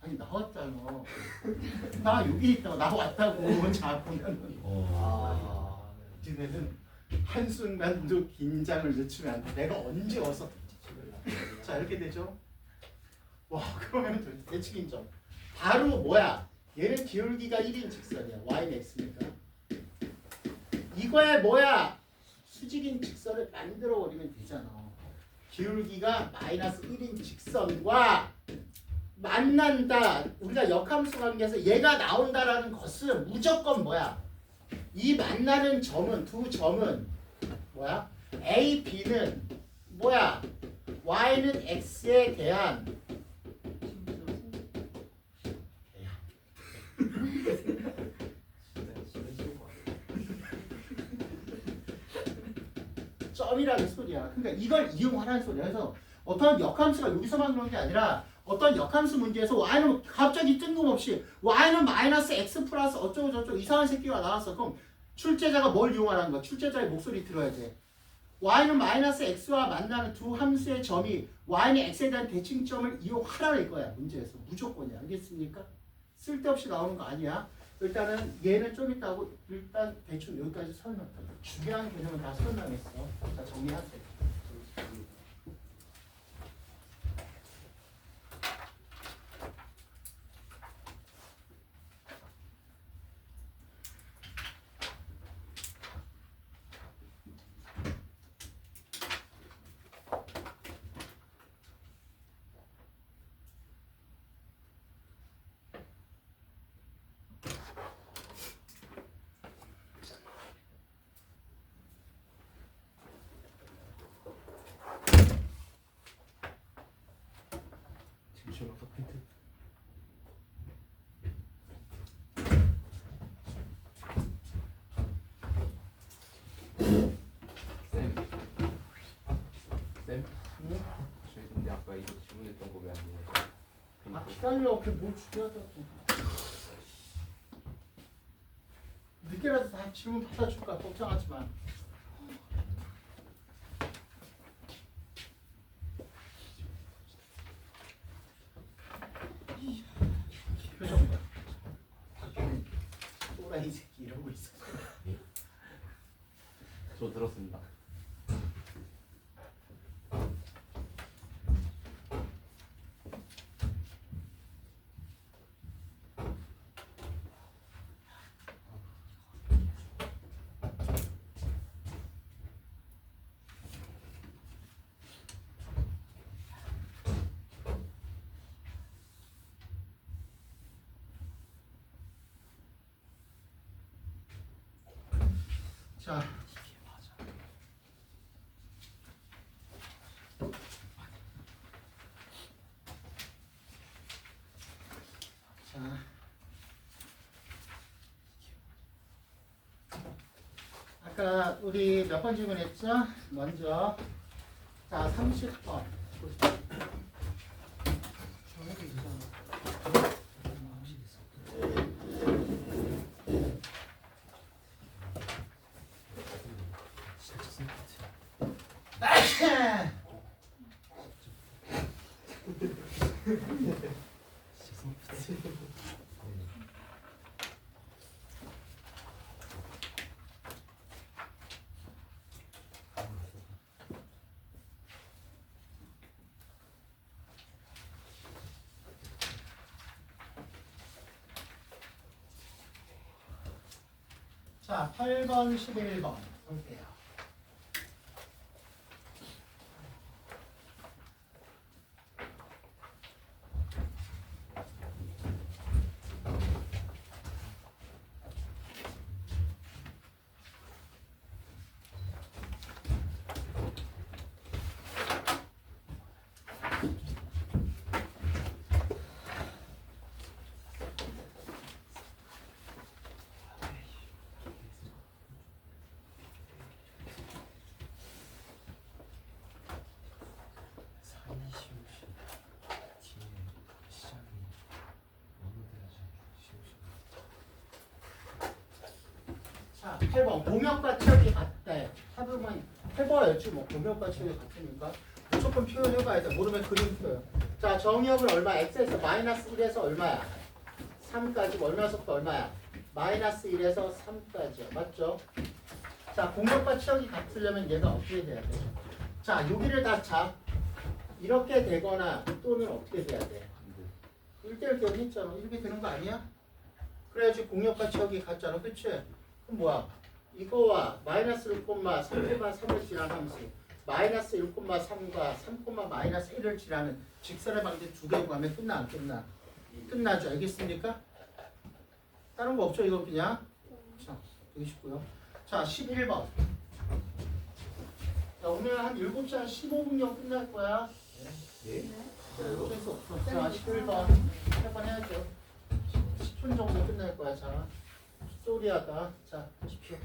아니, 나왔잖아. 나 여기 있다고 나왔다고. 자, 보면 니네는 한순간도 긴장을 늦추면 안 돼. 내가 언제 와서 자, 이렇게 되죠? 와, 그러면 대칭인 점 바로 뭐야? 얘는 기울기가 1인 직선이야. y는 x니까. 이거에 뭐야? 수직인 직선을 만들어 버리면 되잖아. 기울기가 마이너스 1인 직선과 만난다. 우리가 역함수 관계에서 얘가 나온다라는 것은 무조건 뭐야? 이 만나는 점은, 두 점은 뭐야? A, B는 뭐야? y는 x에 대한 점이라는 소리야. 그러니까 이걸 이용하라는 소리야. 그래서 어떤 역함수가 여기서만 그런 게 아니라 어떤 역함수 문제에서 y는 갑자기 뜬금없이 y는 마이너스 x 플러스 어쩌고 저쩌고 이상한 새끼가 나왔어. 그럼 출제자가 뭘 이용하라는 거야? 출제자의 목소리 들어야 돼. y는 마이너스 x와 만나는 두 함수의 점이 y는 x에 대한 대칭점을 이용하라는 거야. 문제에서 무조건이야. 알겠습니까? 쓸데없이 나오는 거 아니야. 일단은 얘는 좀 있다고 일단 대충 여기까지 설명. 중요한 개념은 다 설명했어. 자, 정리하세요. 쌤? 응? 저희 근데 아까 이거 질문했던 거 왜 안 돼요? 아 기다려. 그게 뭘 중요하다고. 늦게라도 다 질문 받아줄까 걱정하지 마. 표정 봐. 밖에는 또라이 새끼 이러고 있어. 저 들었습니다. 자, 자, 아까 우리 몇 번 질문했죠? 먼저 자 30번 저래도 있잖아. 자 8번 11번 볼게요. 자, 8번 공역과 치역이 같다. 해보면 해봐야지 뭐 공역과 치역이 같으니까 무조건 표현해봐야 돼. 모르면 그림 표현. 자, 정역은 얼마? x에서 마이너스 1에서 얼마야? 3까지 얼마서부터 얼마야? 마이너스 1에서 3까지야. 맞죠? 자, 공역과 치역이 같으려면 얘가 어떻게 돼야 돼? 자, 여기를 다 자. 이렇게 되거나 또는 어떻게 돼야 돼? 1대1 대응했잖아. 이렇게 되는 거 아니야? 그래야지 공역과 치역이 같잖아. 그치? 그럼 뭐야? 이거와 마이너스 1,3,3을 지나는 함수 마이너스 1,3과 3, 마이너스 1을 지나는 직선의 방지 두 개 구하면 끝나 안 끝나? 끝나죠. 알겠습니까? 다른 거 없죠? 이거 그냥? 자, 되게 쉽고요. 자, 11번. 자, 오늘 한 7시 한 15분경 끝날 거야. 예? 어쩔 수 없어. 자, 11번. 한번 해야죠. 10분 정도 끝날 거야. 자. 소리하다. 자, 보십시오.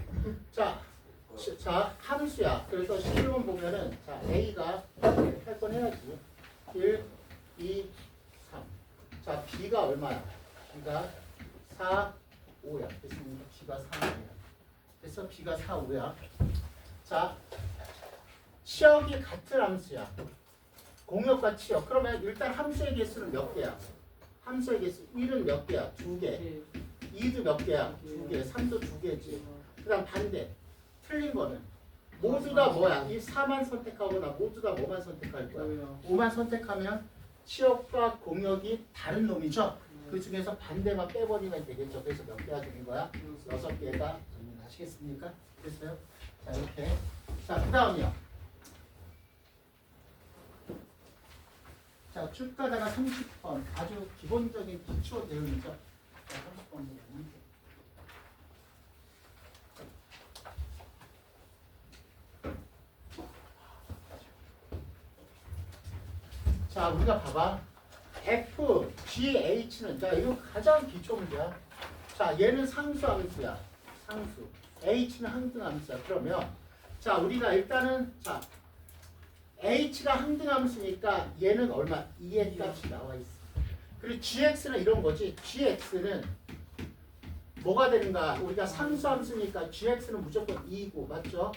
자, 함수야. 그래서 11번 보면은 자, A가 할 건 해야지. 1, 2, 3. 자, B가 얼마야? B가 4, 5야. 됐습니까? B가 4, 5야. 그래서 B가 4, 5야. 자, 치역이 같은 함수야. 공역과 치역. 그러면 일단 함수의 개수는 몇 개야? 함수의 개수 1은 몇 개야? 2개. 2도 몇 개야? 2개. 3도 2개지. 그 다음 반대. 틀린 거는 모두 다 뭐야? 이 4만 선택하거나 모두 다 뭐만 선택할 거야? 5만 선택하면 치역과 공역이 다른 놈이죠? 그 중에서 반대만 빼버리면 되겠죠. 그래서 몇 개가 되는 거야? 6개가 아시겠습니까? 됐어요? 자, 이렇게. 자, 그 다음이요. 자, 쭉 가다가 30번. 아주 기본적인 기초 대응이죠. 자, 30번 보면. 자, 우리가 봐봐. F, G, H는 자, 이거 가장 기초 문제야. 자, 얘는 상수 함수야. 상수. H는 항등 함수야. 그러면 자, 우리가 일단은 자, h가 항등함수니까 얘는 얼마? 2의 값이 나와 있어. 그리고 gx는 이런 거지. gx는 뭐가 되는가? 우리가 상수함수니까 gx는 무조건 2고 맞죠?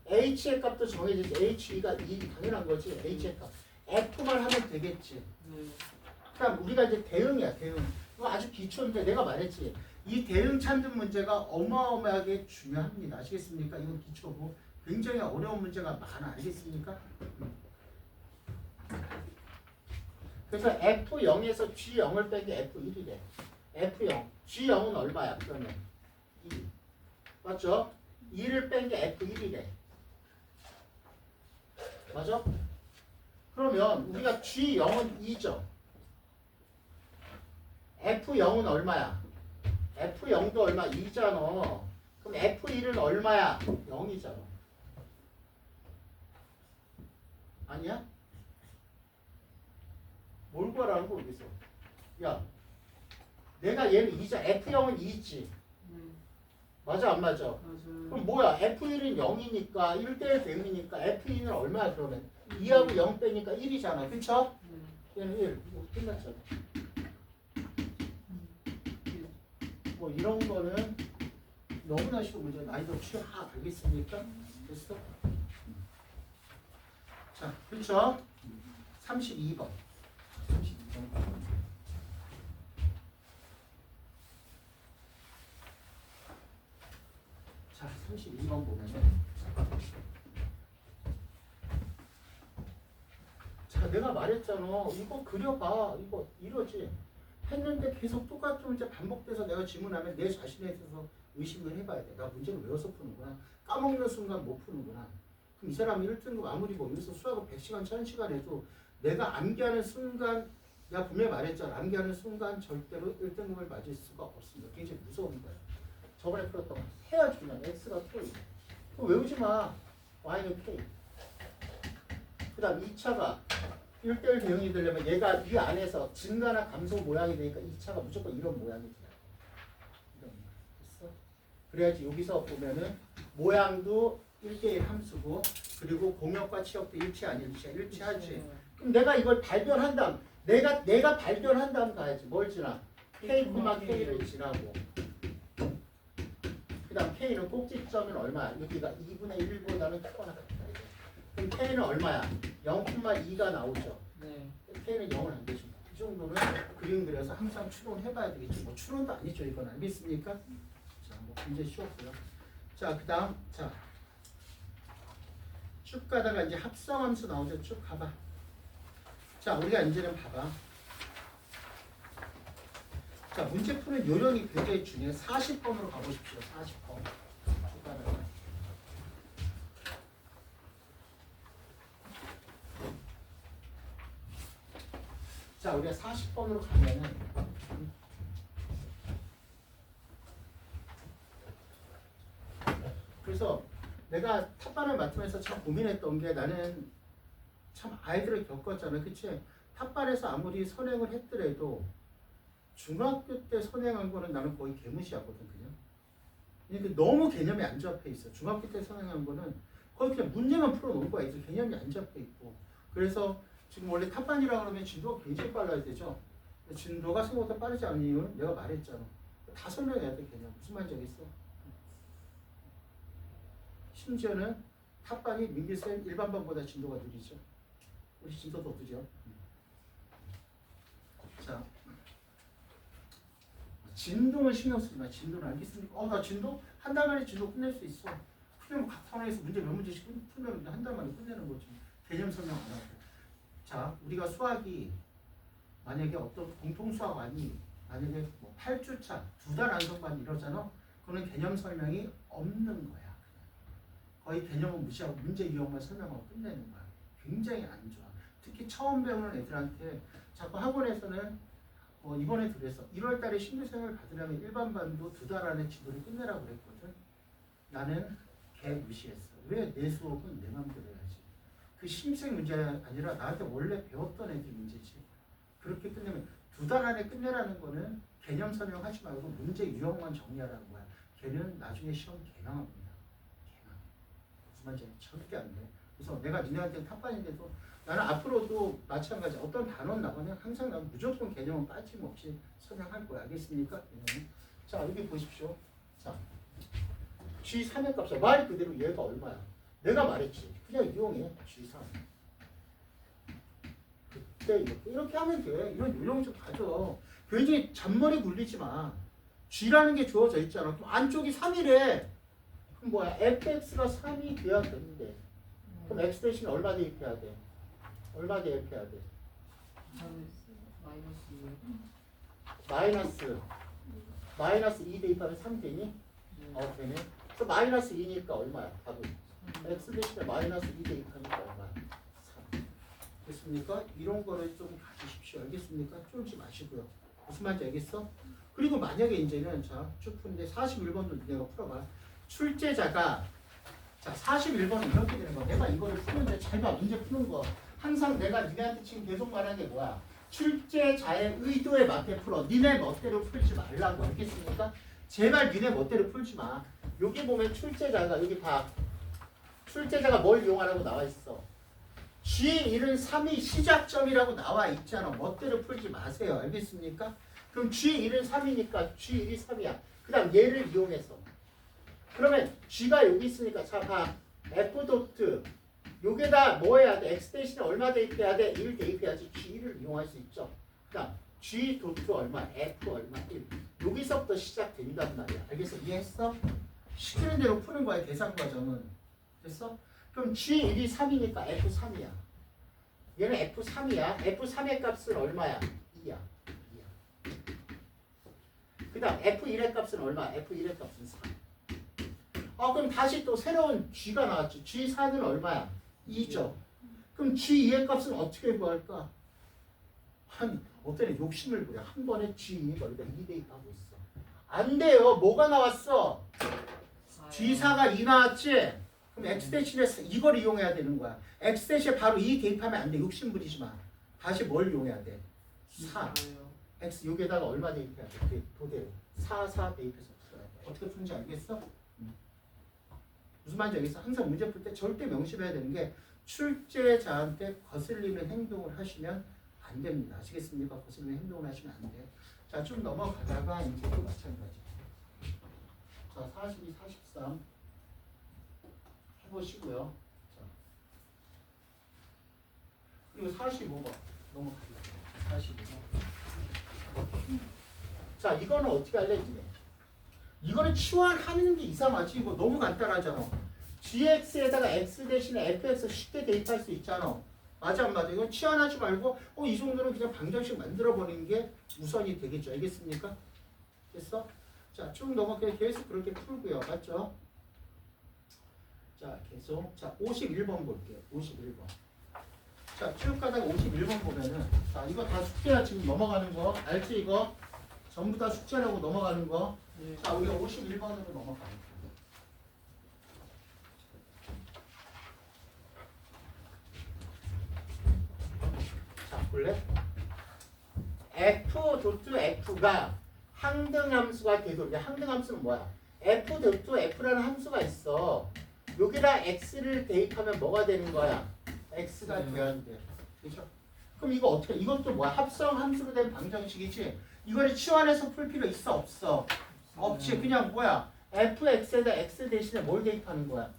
h의 값도 정해지지. he가 2 당연한 거지. h의 값. f만 하면 되겠지. 그러니까 우리가 이제 대응이야. 대응. 이거 아주 기초인데 내가 말했지. 이 대응 찾는 문제가 어마어마하게 중요합니다. 아시겠습니까? 이건 기초고 굉장히 어려운 문제가 많아. 알겠습니까? 그래서 F0에서 G0을 빼기 F1이래. F0. G0은 얼마야? 그러면 2. 맞죠? 2를 뺀 게 F1이래. 맞아? 그러면 우리가 G0은 2죠. F0은 얼마야? F0도 얼마? 2잖아. 그럼 F1은 얼마야? 0이잖아. 아니야? 뭘 구하라는 거 여기서? 야, 내가 얘는 2자, F0은 2지. 맞아 안 맞아? 그럼 뭐야? F1은 0이니까 1대1 대응이니까 F2는 얼마야 그러면? 2하고 0 빼니까 1이잖아. 그쵸? 얘는 1. 이거 끝났잖아. 뭐 이런 거는 너무나 쉬운 문제. 난이도 취하 알겠습니까? 됐어? 자, 그쵸? 32번. 32번. 자, 32번 보면은. 자, 내가 말했잖아. 이거 그려봐. 이거 이러지. 했는데 계속 똑같은 문제 반복돼서 내가 질문하면 내 자신에 있어서 의심을 해봐야 돼. 나 문제를 외워서 푸는구나. 까먹는 순간 못 푸는구나. 그럼 이 사람이 1등급 아무리 뭐 여기서 수학을 100시간, 1000시간 해도 내가 암기하는 순간, 내가 분명히 말했잖아. 암기하는 순간 절대로 1등급을 맞을 수가 없습니다. 굉장히 무서운 거야. 저번에 풀었던 거 해야지 그냥. X가 K. 그거 외우지 마. Y는 K. 그 다음 2차가 1대1 대응이 되려면 얘가 이 안에서 증가나 감소 모양이 되니까 2차가 무조건 이런 모양이 돼요. 됐어? 그래야지 여기서 보면은 모양도 1대1 함수고 그리고 공역과 치역도 일치 아니 일치하지. 그럼 내가 이걸 발견한 다음 내가 발견한 다음 가야지. 뭘 지나? K, K를 지나고 그 다음 K는 꼭지점은 얼마야? 여기가 2분의 1보다는 크거나 같다. 그럼 K는 얼마야? 0,2가 나오죠. 네. K는 0은 안 되죠. 이 정도는 그림 그려서 항상 추론해봐야 되겠죠. 뭐 추론도 아니죠. 이건 알겠습니까? 자, 뭐 굉장히 쉬웠고요. 자, 그 다음 자, 쭉 가다가 이제 합성함수 나오죠. 쭉 가봐. 자, 우리가 이제는 봐봐. 자, 문제 푸는 요령이 굉장히 중요해. 40번으로 가보십시오. 40번. 쭉 가다가. 자, 우리가 40번으로 가면은 그래서 내가 탑반을 맡으면서 참 고민했던 게 나는 참 아이들을 겪었잖아. 그치? 탑반에서 아무리 선행을 했더라도 중학교 때 선행한 거는 나는 거의 개무시하거든 그냥. 그러니까 너무 개념이 안 잡혀 있어. 중학교 때 선행한 거는 거의 그냥 문제만 풀어놓은 거야. 이제 개념이 안 잡혀 있고. 그래서 지금 원래 탑반이라 그러면 진도가 굉장히 빨라야 되죠. 진도가 생각보다 빠르지 않은 이유는 내가 말했잖아. 다 설명해야 돼 개념. 무슨 말인지 알겠어? 심지어는 탑반이 민기쌤 일반반보다 진도가 느리죠. 우리 진도도 느려. 자, 진도는 신경 쓰지 마. 진도는 알겠습니까? 나 진도 한 달 만에 진도 끝낼 수 있어. 그냥 각 단원에서 문제 몇 문제씩 풀면 한 달 만에 끝내는 거지. 개념 설명 안 하고. 자, 우리가 수학이 만약에 어떤 공통 수학안이 만약에 뭐 8주차 2달 안성반 이러잖아. 그거는 개념 설명이 없는 거야. 거의 개념은 무시하고 문제 유형만 설명하고 끝내는 거야. 굉장히 안 좋아. 특히 처음 배우는 애들한테 자꾸 학원에서는 이번에 그랬어. 1월 달에 신규생을 받으려면 일반반도 2달 안에 지도를 끝내라고 그랬거든. 나는 걔 무시했어. 왜? 내 수업은 내 맘대로 해야지. 그 신입생 문제가 아니라 나한테 원래 배웠던 애들 문제지. 그렇게 끝내면 2달 안에 끝내라는 거는 개념 설명하지 말고 문제 유형만 정리하라는 거야. 걔는 나중에 시험 개망합니다. 개망. 무슨 말인지 절대 안 돼. 그래서 내가 니네한테 탑반인데도 나는 앞으로도 마찬가지 어떤 단원 나가면 항상 난 무조건 개념은 빠짐없이 설명할 거야. 알겠습니까? 자 여기 보십시오. 자 G3의 값이야. 말 그대로 얘가 얼마야? 내가 말했지. 그냥 이용해. G3. 그때 이렇게 하면 돼. 이런 요령 좀 가져. 괜히 잔머리 굴리지 마. G라는 게 주어져 있잖아. 그럼 안쪽이 3이래. 그럼 뭐야? fx가 3이 돼야 되는데. 그럼 x 대신 얼마 대입해야 돼? 얼마 대입해야 돼? 마이너스 2 대입하면 3 되니? 되네. 그래서 마이너스 2니까 얼마야? 답은 x 대신에 마이너스 2 대입하니까 얼마야? 3. 됐습니까? 이런 거를 좀 가지십시오. 알겠습니까? 쫄지 마시고요. 무슨 말인지 알겠어? 그리고 만약에 이제는 자 쭉 푸는데 41번도 내가 풀어봐. 출제자가 자 41번은 이렇게 되는 거야. 내가 이거를 푸는데 잘 봐. 문제 푸는 거. 항상 내가 니네한테 지금 계속 말하는 게 뭐야? 출제자의 의도에 맞게 풀어. 니네 멋대로 풀지 말라고. 알겠습니까? 제발 니네 멋대로 풀지 마. 여기 보면 출제자가 여기 봐. 출제자가 뭘 이용하라고 나와 있어. G1은 3이 시작점이라고 나와 있잖아. 멋대로 풀지 마세요. 알겠습니까? 그럼 G1은 3이니까 G1이 3이야. 그 다음 얘를 이용해서. 그러면 G가 여기 있으니까 자 봐. F 도트 요게다 뭐 해야 돼? X 대신에 얼마 대입해야 돼? 1 대입해야지 G1을 이용할 수 있죠. 그 다음 G 도트 얼마? F 얼마? 1. 여기서부터 시작된단 말이야. 알겠어? 이해했어? 시키는 대로 푸는 거야. 계산 과정은. 됐어? 그럼 G1이 3이니까 F3이야. 얘는 F3이야. F3의 값은 얼마야? 2야. 그 다음 F1의 값은 얼마? F1의 값은 3. 그럼 다시 또 새로운 G가 나왔지. G4는 얼마야? 2죠. 그럼 G2의 값은 어떻게 구할까? 아니 어떤 애 욕심을 부려. 한 번에 G2가 우리가 2 대입하고 있어. 안 돼요. 뭐가 나왔어? G4가 2 나왔지? 그럼 X 대신에 이걸 이용해야 되는 거야. X 대신에 바로 2 대입하면 안 돼. 욕심 부리지 마. 다시 뭘 이용해야 돼? 4. X 여기에다가 얼마 대입해야 돼? 도대로 4 대입해서 풀어야 돼. 어떻게 푸는지 알겠어? 무슨 말인지 알겠어? 항상 문제 풀 때 절대 명심해야 되는 게 출제자한테 거슬리는 행동을 하시면 안 됩니다. 아시겠습니까? 거슬리는 행동을 하시면 안 돼요. 자, 좀 넘어가다가 이제 또 마찬가지. 자, 42, 43 해보시고요. 자, 그리고 45번 넘어가겠습니다. 45번. 자, 이거는 어떻게 할래? 이거는 치환하는 게 이상하지. 이거 너무 간단하잖아. gx에다가 x 대신에 fx 쉽게 대입할 수 있잖아. 맞아 안 맞아? 이건 치환하지 말고 이 정도는 그냥 방정식 만들어버리는 게 우선이 되겠죠. 알겠습니까? 됐어? 자, 쭉 넘어가 계속 그렇게 풀고요. 맞죠? 자, 계속. 자, 51번 볼게요. 51번. 자, 쭉 가다가 51번 보면은 자, 이거 다 숙제야. 지금 넘어가는 거. 알지 이거? 전부 다 숙제라고 넘어가는 거. 자, 우리가 51번으로 넘어가겠습니다. 자, 볼래? F.F가 항등함수가 되돌려. 항등함수는 뭐야? F.F라는 함수가 있어. 여기다 X를 대입하면 뭐가 되는 거야? X가 돼야 돼. 그렇죠? 그럼 이거 어떻게? 이것도 뭐야? 합성 함수로 된 방정식이지. 이거를 치환해서 풀 필요 있어 없어? 없지. 그냥 뭐야? fx에다 x 대신에 뭘 대입하는 거야?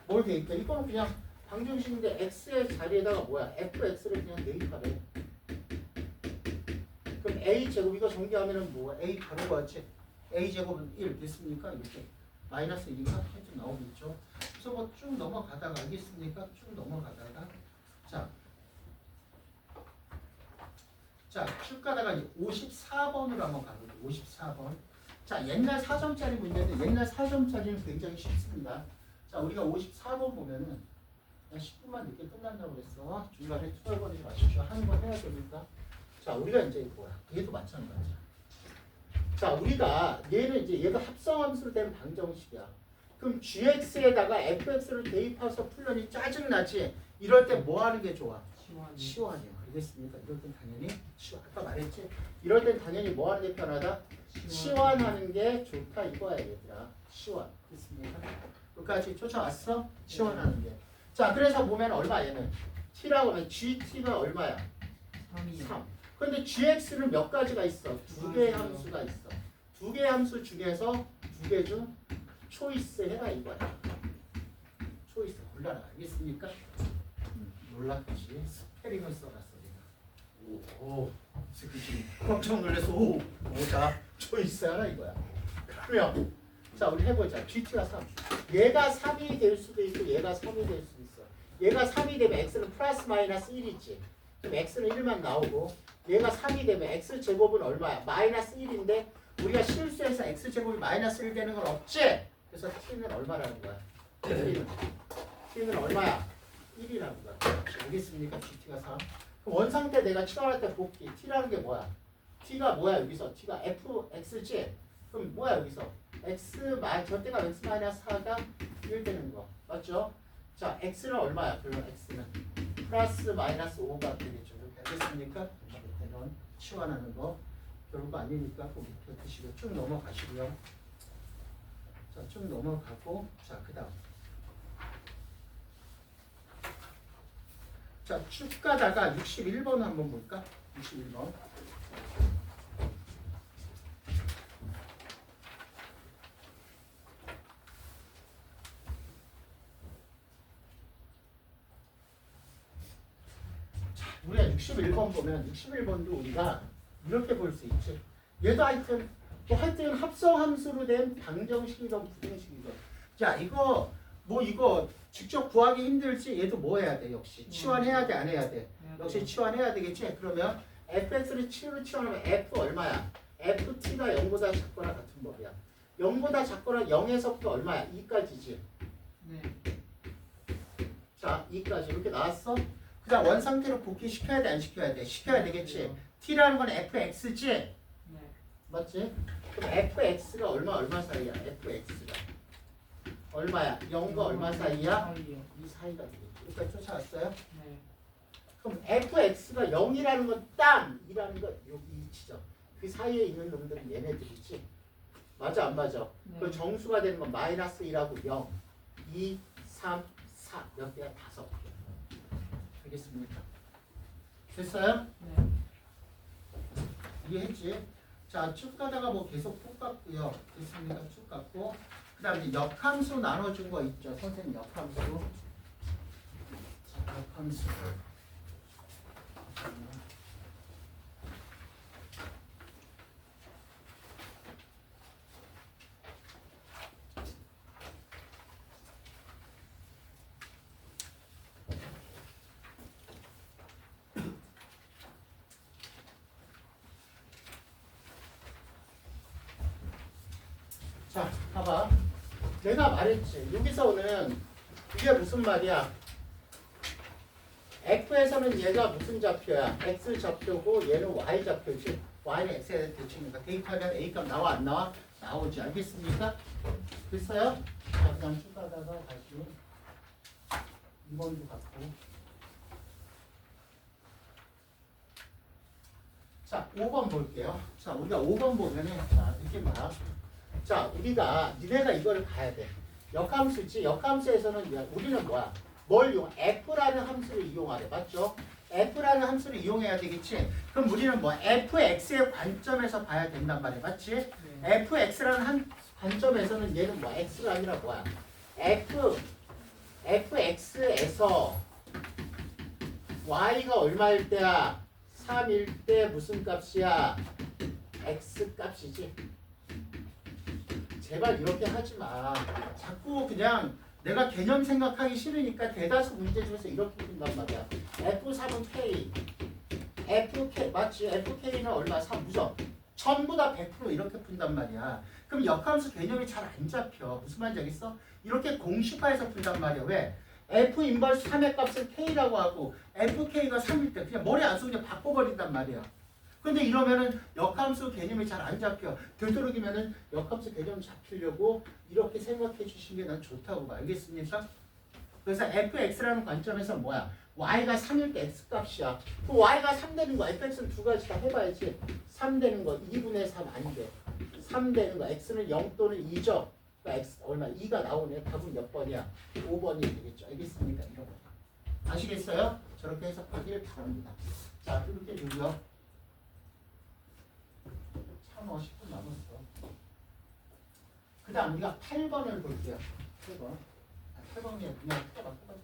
뭘 대입해? 이거는 그냥 방정식인데 x의 자리에다가 뭐야? fx를 그냥 대입하래. 그럼 a 제곱 이거 정리하면은 뭐 a 바로 구하지? a 제곱은 1 됐습니까? 이렇게 마이너스 1이니까 하여튼 나오겠죠. 그래서 뭐 쭉 넘어가다가 알겠습니까? 쭉 넘어가다가 자, 쭉 가다가 54번으로 한번 가볼게요. 54번. 자, 옛날 4점짜리 문제인데 옛날 4점짜리는 굉장히 쉽습니다. 자, 우리가 54번 보면은 10분만 늦게 끝난다고 그랬어. 중간에 투덜거리지 마십시오. 하는 거 해야 됩니까? 자, 우리가 이제 뭐야? 얘도 마찬가지야. 자, 우리가 얘는 이제 얘가 합성함수로 된 방정식이야. 그럼 gx에다가 fx를 대입해서 풀려니 짜증나지? 이럴 때 뭐 하는 게 좋아? 치환이요. 알겠습니까? 이럴 땐 당연히 치환. 아까 말했지? 이럴 땐 당연히 뭐 하는 게 편하다? 치환하는 게 좋다 이거야 얘들아. 치환. 됐습니까? 끝까지 쫓아왔어? 치환하는 게. 자, 그래서 보면 얼마 얘는? t라고 하면 gt가 얼마야? 3이요. 3. 그런데 gx는 몇 가지가 있어? 두 개의 함수가 있어. 두 개의 함수 중에서 두 개 중 초이스 해라 이거야. 초이스 골라라. 알겠습니까? 놀랍지. 스페링을 써놨어 내가. 오, 지금 깜짝 놀라서 자, 초이스 하라 이거야. 그러면 자, 우리 해보자. gt가 3. 얘가 3이 될 수도 있고 얘가 3이 될 수도 있어. 얘가 3이 되면 x는 플러스 마이너스 1이지. 그럼 x는 1만 나오고 얘가 3이 되면 x제곱은 얼마야? 마이너스 1인데 우리가 실수해서 x제곱이 마이너스 1 되는 건 없지? 그래서 t는 얼마라는 거야? t는 얼마야? 1이라는 거야. 알겠습니까? gt가 3. 그럼 원상태 내가 치환할 때 볼게. t라는 게 뭐야? t가 뭐야 여기서? t가 fx지? 그럼 뭐야 여기서? 절대가 x 마이너스 4가 1 되는 거. 맞죠? 자, x는 얼마야? 그러면 x는 플러스 마이너스 5가 되겠죠. 이렇게 알겠습니까? 이런 치환하는 거 별거 아니니까 꼭 이렇게 드시고 쭉 넘어가시고요. 자, 쭉 넘어가고 자, 그 다음 자, 쭉 가다가 61번 한번 볼까? 61번 우리가 61번 보면 61번도 우리가 이렇게 볼 수 있지. 얘도 하여튼 합성함수로 된 방정식이든 부등식이든. 자, 이거 이거 직접 구하기 힘들지. 얘도 뭐 해야 돼? 역시 치환해야 돼, 안 해야 돼? 역시 치환해야 되겠지. 그러면 fx를 치환하면 f 얼마야? ft가 0보다 작거나 같은 법이야. 0보다 작거나 0에서부터 얼마야? 2까지지. 네. 자, 2까지 이렇게 나왔어? 그 다음 원상태로 복귀시켜야 돼, 안 시켜야 돼? 시켜야 되겠지. t라는 건 fx지? 네. 맞지? 그럼 fx가 얼마 사이야? fx가 얼마야? 0과 얼마 사이야? 사이요. 이 사이가 되겠지. 여기까지 쫓아왔어요? 네. 그럼 fx가 0이라는 건 땅이라는 건 여기 이 지점. 그 사이에 있는 놈들은 얘네들이지. 맞아, 안 맞아? 네. 그 정수가 되는 건 마이너스 1하고 0, 2, 3, 4. 몇 개야? 5개. 알겠습니까? 됐어요? 네. 이해했지? 자, 쭉 가다가 뭐 계속 똑같고요. 됐습니까? 쭉 갔고. 그 다음에 역함수 나눠준 거 있죠? 선생님 역함수. 자, 역함수. 자, 봐봐. 내가 말했지. 여기서는 이게 무슨 말이야? F에서는 얘가 무슨 좌표야? X 좌표고 얘는 Y 좌표지. Y는 X에 대칭이니까 대입하면 A값 나와 안 나와? 나오지. 알겠습니까? 됐어요? 자, 그냥 쭉 가다가 다시 2번도 갖고. 자, 5번 볼게요. 자, 우리가 5번 보면은 자, 이렇게 봐. 자, 우리가 니네가 이걸 가야 돼. 역함수지. 역함수에서는 우리는 뭐야? 뭘 이용? f라는 함수를 이용하래. 맞죠? f라는 함수를 이용해야 되겠지. 그럼 우리는 뭐 fx의 관점에서 봐야 된단 말이야. 맞지? 네. fx라는 한 관점에서는 얘는 뭐 x가 아니라 뭐야? fx에서 y가 얼마일 때야? 3일 때 무슨 값이야? x 값이지. 제발 이렇게 하지 마. 자꾸 그냥 내가 개념 생각하기 싫으니까 대다수 문제 중에서 이렇게 푼단 말이야. F3은 K. FK 맞지? FK는 얼마? 3 무슨? 전부 다 100% 이렇게 푼단 말이야. 그럼 역함수 개념이 잘 안 잡혀. 무슨 말인지 알겠어? 이렇게 공식화해서 푼단 말이야. 왜? F 인버스 3의 값을 K라고 하고 FK가 3일 때 그냥 머리 안 쓰고 그냥 바꿔버린단 말이야. 근데 이러면은 역함수 개념이 잘 안 잡혀. 되도록이면은 역함수 개념 잡히려고 이렇게 생각해 주시는 게 난 좋다고 봐. 알겠습니까? 그래서 fx라는 관점에서 뭐야? y가 3일 때 x 값이야. 그 y가 3 되는 거 fx는 두 가지 다 해봐야지. 3 되는 거 2분의 3 안 돼. 3 되는 거 x는 0 또는 2죠. 그러니까 x 얼마 2가 나오네. 답은 몇 번이야? 5번이 되겠죠. 알겠습니까? 이런 거. 아시겠어요? 저렇게 해석하길 바랍니다. 자, 그렇게 되고요. 참 10분 남았어. 그 다음 우리가 8번을 볼게요. 8번. 8번이 그냥 똑같이.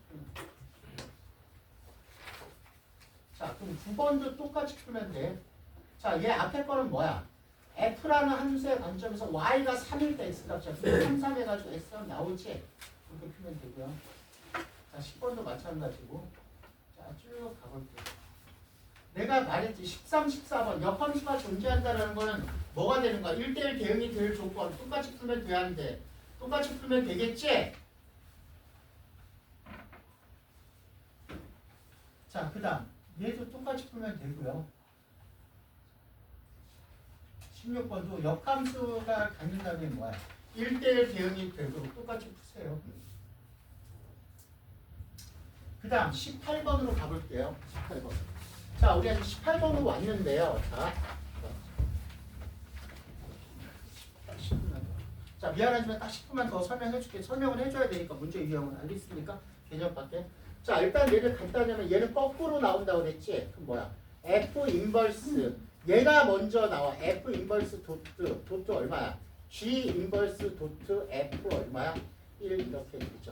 자, 그럼 9번도 똑같이 풀면 돼. 자, 얘 앞에 거는 뭐야? f라는 함수의 관점에서 y가 3일 때 x값이야. 3, 3 해가지고 x값 나오지? 이렇게 풀면 되고요. 자, 10번도 마찬가지고. 자, 쭉 가볼게요. 내가 말했지. 13, 14번. 역함수가 존재한다는 거는 뭐가 되는 거야? 1대1 대응이 될 조건. 똑같이 풀면 돼, 안 돼? 똑같이 풀면 되겠지? 자, 그 다음. 얘도 똑같이 풀면 되고요. 16번도 역함수가 갖는다는 게 뭐야? 1대1 대응이 되도록 똑같이 푸세요. 그 다음 18번으로 가볼게요. 18번. 자, 우리 아직 18번으로 왔는데요. 자, 미안하지만 딱 10분만 더 설명해줄게. 설명을 해줘야 되니까 문제 유형은 알겠습니까? 개념밖에. 자, 일단 얘를 간단히 하면 얘는 거꾸로 나온다고 그랬지? 그럼 뭐야? F 인버스. 얘가 먼저 나와. F 인버스 도트. 도트 얼마야? G 인버스 도트 F 얼마야? 1 이렇게 되죠.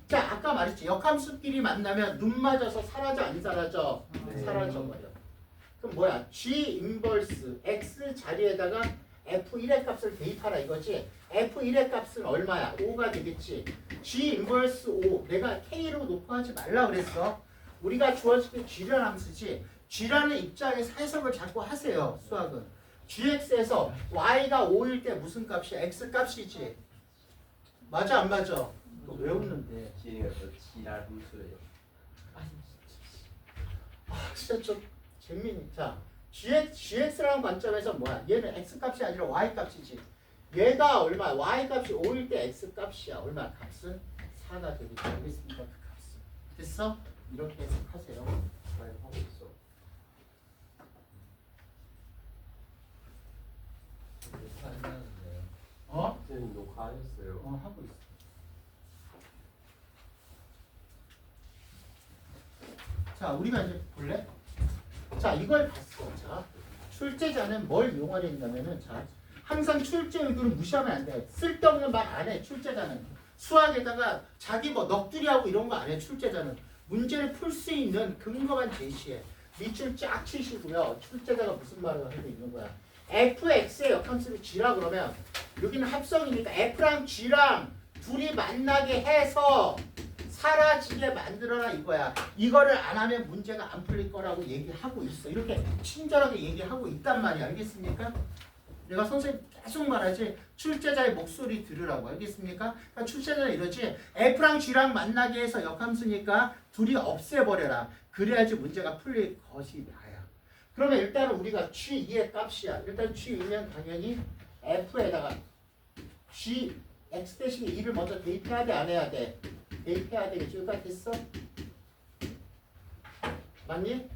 자, 아까 말했지. 역함수끼리 만나면 눈 맞아서 사라져 안 사라져? 네. 사라져 버려. 그럼 뭐야? G 인버스 X 자리에다가 F1의 값을 대입하라 이거지. F1의 값은 얼마야? 5가 되겠지. G 인버스 5. 내가 K로 놓고 하지 말라 그랬어. 우리가 주어질 때 G라는 함수지. G라는 입장에서 해석을 자꾸 하세요. 수학은. GX에서 Y가 5일 때 무슨 값이야? X 값이지. 맞아 안 맞아? 너 왜 웃는데? 지혜가 저 지랄 함수예요. 진짜 좀 재밌네. 자, GX라는 관점에서 뭐야? 얘는 X 값이 아니라 Y 값이지. 얘가 얼마야? Y 값이 5일 때 X 값이야. 얼마? 값은 4가 되겠지. 알겠습니까? 그 값은. 됐어? 이렇게 해석하세요. 잘 하고 있어. 어? 쌤 녹화하셨어요. 하고 있어. 자, 우리가 이제 볼래? 자, 이걸 봤어. 자, 출제자는 뭘 이용하려 했냐면은, 자, 항상 출제 의도를 무시하면 안 돼. 쓸데없는 말 안 해. 출제자는 수학에다가 자기 뭐 넋두리하고 이런 거 안 해. 출제자는 문제를 풀 수 있는 근거만 제시해. 밑줄 쫙 치시고요. 출제자가 무슨 말을 하고 있는 거야? fx의 역함수를 g라 그러면 여기는 합성이니까 f랑 g랑 둘이 만나게 해서 사라지게 만들어라 이거야. 이거를 안 하면 문제가 안 풀릴 거라고 얘기하고 있어. 이렇게 친절하게 얘기하고 있단 말이야. 알겠습니까? 내가 선생님 계속 말하지 출제자의 목소리 들으라고. 알겠습니까? 그러니까 출제자는 이러지. F랑 G랑 만나게 해서 역함수니까 둘이 없애버려라. 그래야지 문제가 풀릴 것이 나야. 그러면 일단은 우리가 G2의 값이야. 일단 G2면 당연히 F에다가 G X 대신에 2를 먼저 대입해야 돼? 안 해야 돼? 대입해야 되겠지. 여기까지 됐어? 맞니?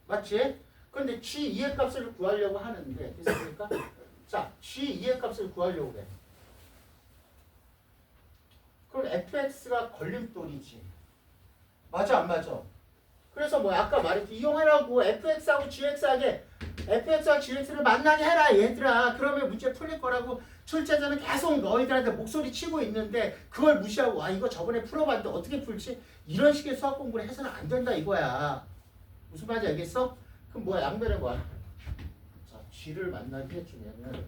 맞지? 근데 G2의 값을 구하려고 하는데 됐습니까? 자, G2의 값을 구하려고 해. 그럼 fx가 걸림돌이지. 맞아 안 맞아? 그래서 뭐 아까 말했지. 이용하라고 fx하고 gx하게 fx와 gx를 만나게 해라 얘들아. 그러면 문제 풀릴 거라고 출제자는 계속 너희들한테 목소리 치고 있는데 그걸 무시하고 와 이거 저번에 풀어봤는데 어떻게 풀지? 이런 식의 수학 공부를 해서는 안 된다 이거야. 무슨 말인지 알겠어? 그럼 뭐야? 양변에 뭐야? 자, g를 만나게 해주면은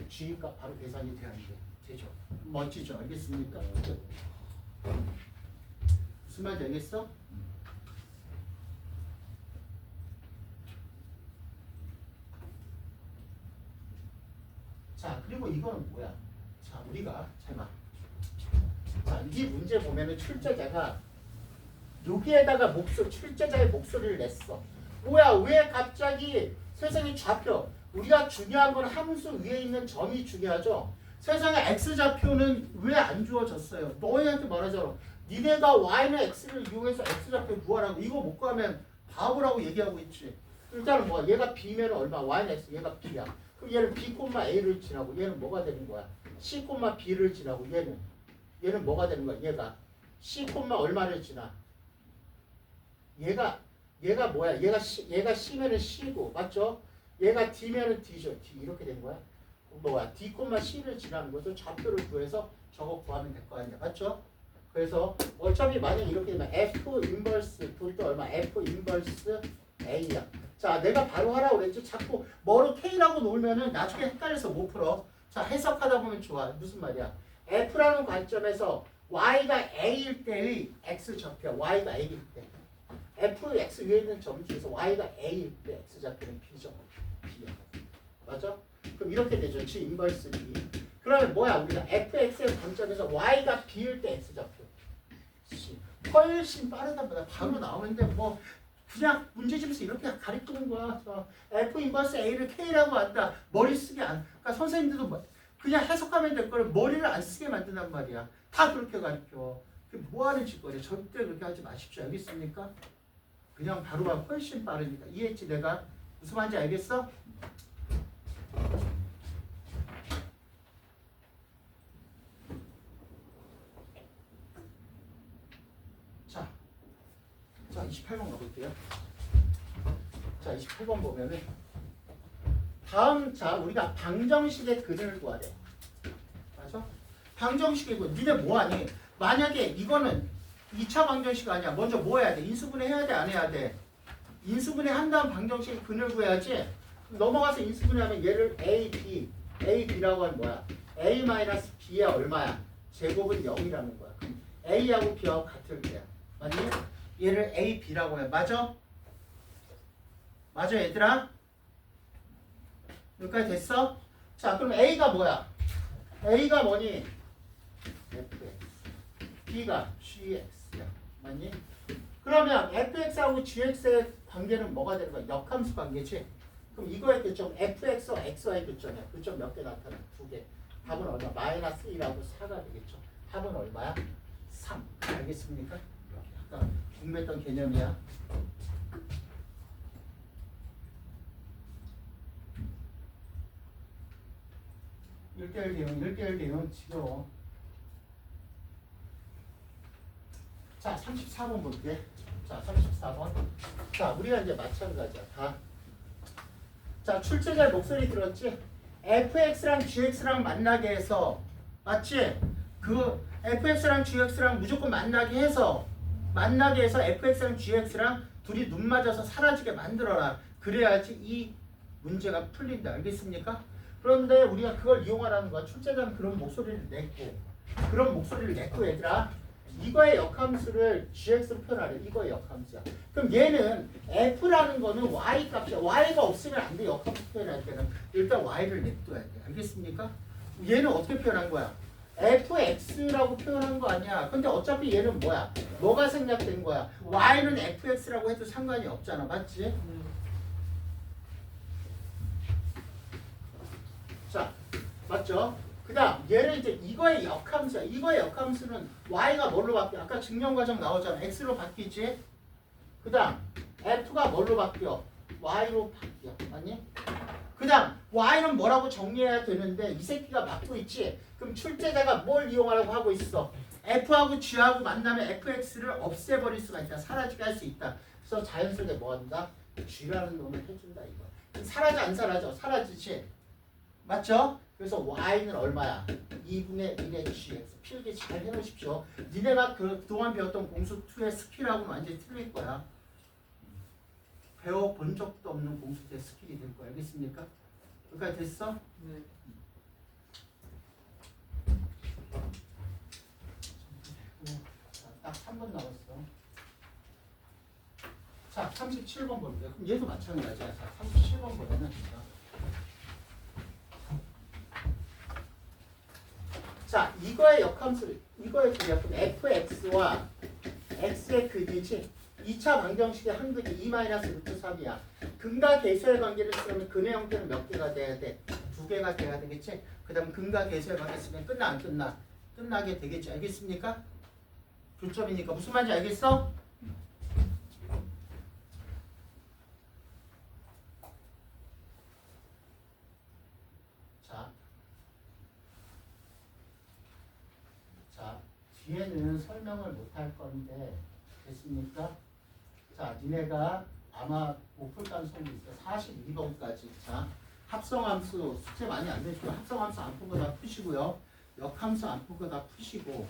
g가 바로 계산이 돼야 돼. 되죠? 멋지죠? 알겠습니까? 무슨 말인지 알겠어? 자, 그리고 이거는 뭐야? 자, 우리가 잘 봐. 자, 이 문제 보면은 출제자가 여기에다가 출제자의 목소리를 냈어. 뭐야? 왜 갑자기 세상의 좌표? 우리가 중요한 건 함수 위에 있는 점이 중요하죠. 세상의 x좌표는 왜 안 주어졌어요? 너희한테 말하잖아. 니네가 y는 x를 이용해서 x좌표 구하라고. 이거 못 구하면 바보라고 얘기하고 있지. 일단은 뭐 얘가 b면 얼마? y는 x, 얘가 b야. 그럼 얘는 B, A를 지나고 얘는 뭐가 되는 거야? C, B를 지나고 얘는 뭐가 되는 거야? 얘가 C, 얼마를 지나? 얘가 뭐야? 얘가 C면은 C고 맞죠? 얘가 D면은 D죠. D 이렇게 되는 거야. 뭐야? D, C를 지나는 거죠. 좌표를 구해서 저거 구하면 될 거 아니야. 맞죠? 그래서 어차피 만약에 이렇게 되면 F 인버스 그것도 얼마? F 인버스 A야. 자, 내가 바로 하라고 그랬지. 자꾸 뭐로 K라고 놓으면은 나중에 헷갈려서 못 풀어. 자, 해석하다 보면 좋아. 무슨 말이야? F라는 관점에서 Y가 A일 때의 X좌표. Y가 A일 때. Fx 위에 있는 점 중에서 Y가 A일 때 X좌표는 B죠. B야. 맞아? 그럼 이렇게 되죠. 지 인버스 B. 그러면 뭐야? 우리가 fx의 관점에서 y가 b일 때 x좌표. 훨씬 빠르단 말이야. 바로 나오는데 뭐 그냥 문제집에서 이렇게 가르치는 거야. f 인버스 a를 k라고 한다. 머리 쓰게 안. 그러니까 선생님들도 뭐 그냥 해석하면 될 거를 머리를 안 쓰게 만든단 말이야. 다 그렇게 가르쳐. 그게 뭐 하는 짓거리야. 절대 그렇게 하지 마십시오. 알겠습니까? 그냥 바로가 훨씬 빠르니까. 이해했지 내가? 무슨 말인지 알겠어? 자, 28번 가볼게요. 자, 28번 보면은 다음 자 우리가 방정식의 근을 구하래. 맞아? 방정식이고 니네 뭐하니? 만약에 이거는 2차 방정식 아니야. 먼저 뭐 해야 돼? 인수분해 해야 돼? 안 해야 돼? 인수분해 한 다음 방정식의 근을 구해야지. 넘어가서 인수분해하면 얘를 AB라고 하면 뭐야? A-B야 얼마야? 제곱은 0이라는 거야. 그럼 A하고 B하고 같을 때야. 맞니? 얘를 A, B라고 해. 맞아? 맞아 얘들아? 여기까지 됐어? 자 그럼 A가 뭐야? A가 뭐니? fx B가 gx야. 맞니? 그러면 fx하고 gx의 관계는 뭐가 되는 거야? 역함수 관계지? 그럼 이거의 교점 fx와 x와의 교점이야. 교점 몇 개 나타나? 2개. 답은 얼마? 마이너스 1하고 4가 되겠죠. 답은 얼마야? 3. 알겠습니까? 약간 궁금했던 개념이야. 일대일 대응 지겨워. 자, 34번 볼게. 자, 34번. 자, 우리가 이제 마찬가지야. 다. 자, 출제자 목소리 들었지? fx랑 gx랑 만나게 해서 맞지? 그 fx랑 gx랑 무조건 만나게 해서 fx랑 gx랑 둘이 눈 맞아서 사라지게 만들어라. 그래야지 이 문제가 풀린다. 알겠습니까? 그런데 우리가 그걸 이용하라는 거야. 출제자는 그런 목소리를 냈고 얘들아 이거의 역함수를 gx로 표현하래. 이거의 역함수야. 그럼 얘는 f라는 거는 y 값이야. y가 없으면 안 돼. 역함수 표현할 때는 일단 y를 냅둬야 돼. 알겠습니까? 얘는 어떻게 표현한 거야? fx라고 표현한 거 아니야. 근데 어차피 얘는 뭐야? 뭐가 생략된 거야? y는 fx라고 해도 상관이 없잖아. 맞지? 자, 맞죠? 그 다음 얘를 이제 이거의 역함수야. 이거의 역함수는 y가 뭘로 바뀌어? 아까 증명과정 나오잖아. x로 바뀌지? 그 다음 f가 뭘로 바뀌어? y로 바뀌어. 맞니? 그 다음 y는 뭐라고 정리해야 되는데 이 새끼가 막고 있지? 그럼 출제자가 뭘 이용하라고 하고 있어? f하고 g하고 만나면 fx를 없애버릴 수가 있다. 사라지게 할 수 있다. 그래서 자연스럽게 뭐 한다? g라는 놈을 해준다 이거. 사라져 안 사라져? 사라지지? 맞죠? 그래서 y는 얼마야? 2분의 1의 gx. 필기 잘 해놓으십시오. 니네가 그동안 배웠던 공수 2의 스킬하고는 완전히 틀릴 거야. 배워본 적도 없는 공수 2의 스킬이 될 거야. 알겠습니까? 여기까지 됐어? 네. 딱 3번 남았어. 자, 37번 볼게요. 그럼 얘도 마찬가지야. 자, 37번 보면은 자, 이거의 역함수, 이거의 그래프 fx와 x의 근이지 2차 방정식의 한근이 2-루트3이야. 근과 계수의 관계를 쓰면 근의 형태는 몇 개가 돼야 돼? 2개가 돼야 되겠지? 그 다음 근과 계수의 관계 쓰면 끝나 안 끝나? 끝나게 되겠지. 알겠습니까? 교점이니까 무슨 말인지 알겠어? 뒤에는 설명을 못 할 건데 됐습니까? 자, 니네가 아마 못 풀 가능성이 있어. 42번까지. 자, 합성함수 숙제 많이 안 되시고 합성함수 안 푼 거 다 푸시고요. 역함수 안 푼 거 다 푸시고.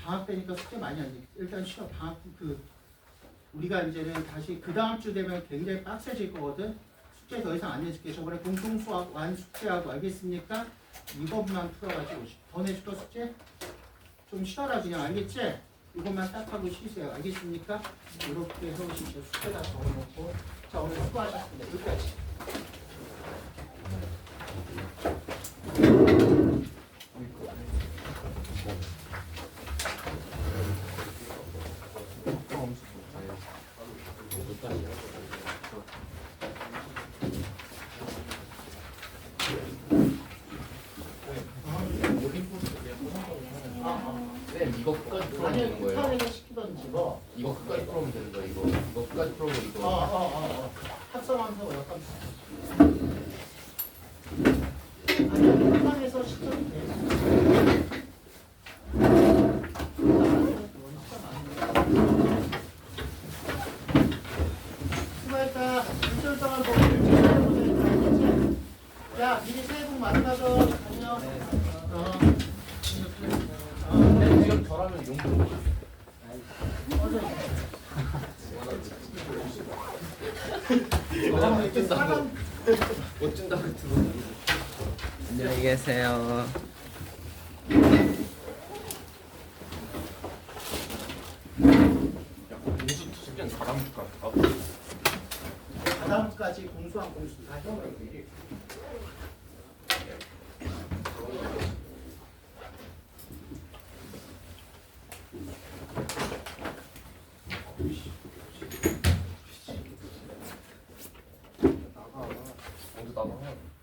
방학 때니까 숙제 많이 안 돼. 일단 쉬어. 방학 우리가 이제는 다시 그 다음 주 되면 굉장히 빡세질 거거든. 숙제 더 이상 안 내줄게. 저번에 공통수학 완 숙제하고 알겠습니까? 이것만 풀어가지고 더 내줄까 숙제? 좀 쉬어라 그냥 알겠지? 이것만 딱 하고 쉬세요. 알겠습니까? 이렇게 해서 쉬세요. 숙제 다 적어놓고. 자, 오늘 수고하셨습니다. 여기까지. 쌤 이거 끝까지 풀어면 아니요, 되는 거예요? 인터넷에 시키던지 뭐. 이거 끝까지 풀어면 되는 거예요? 이거 끝까지 풀어면 이거 합성함수 역함수. 아니요, 인터넷에서 시키면 돼. 수고했다. 일주일 동안 보고 일주일 고생했다. 알겠지? 야, 미리 새해 복 많이 받아. 안녕. 쌤 지금 저라면 용돈 멋진다고 들어. 안녕히 계세요. 공수 숙제는 다다음 주 같아. 다다음 주까지 공수한 공수 다 해오라고 얘기해.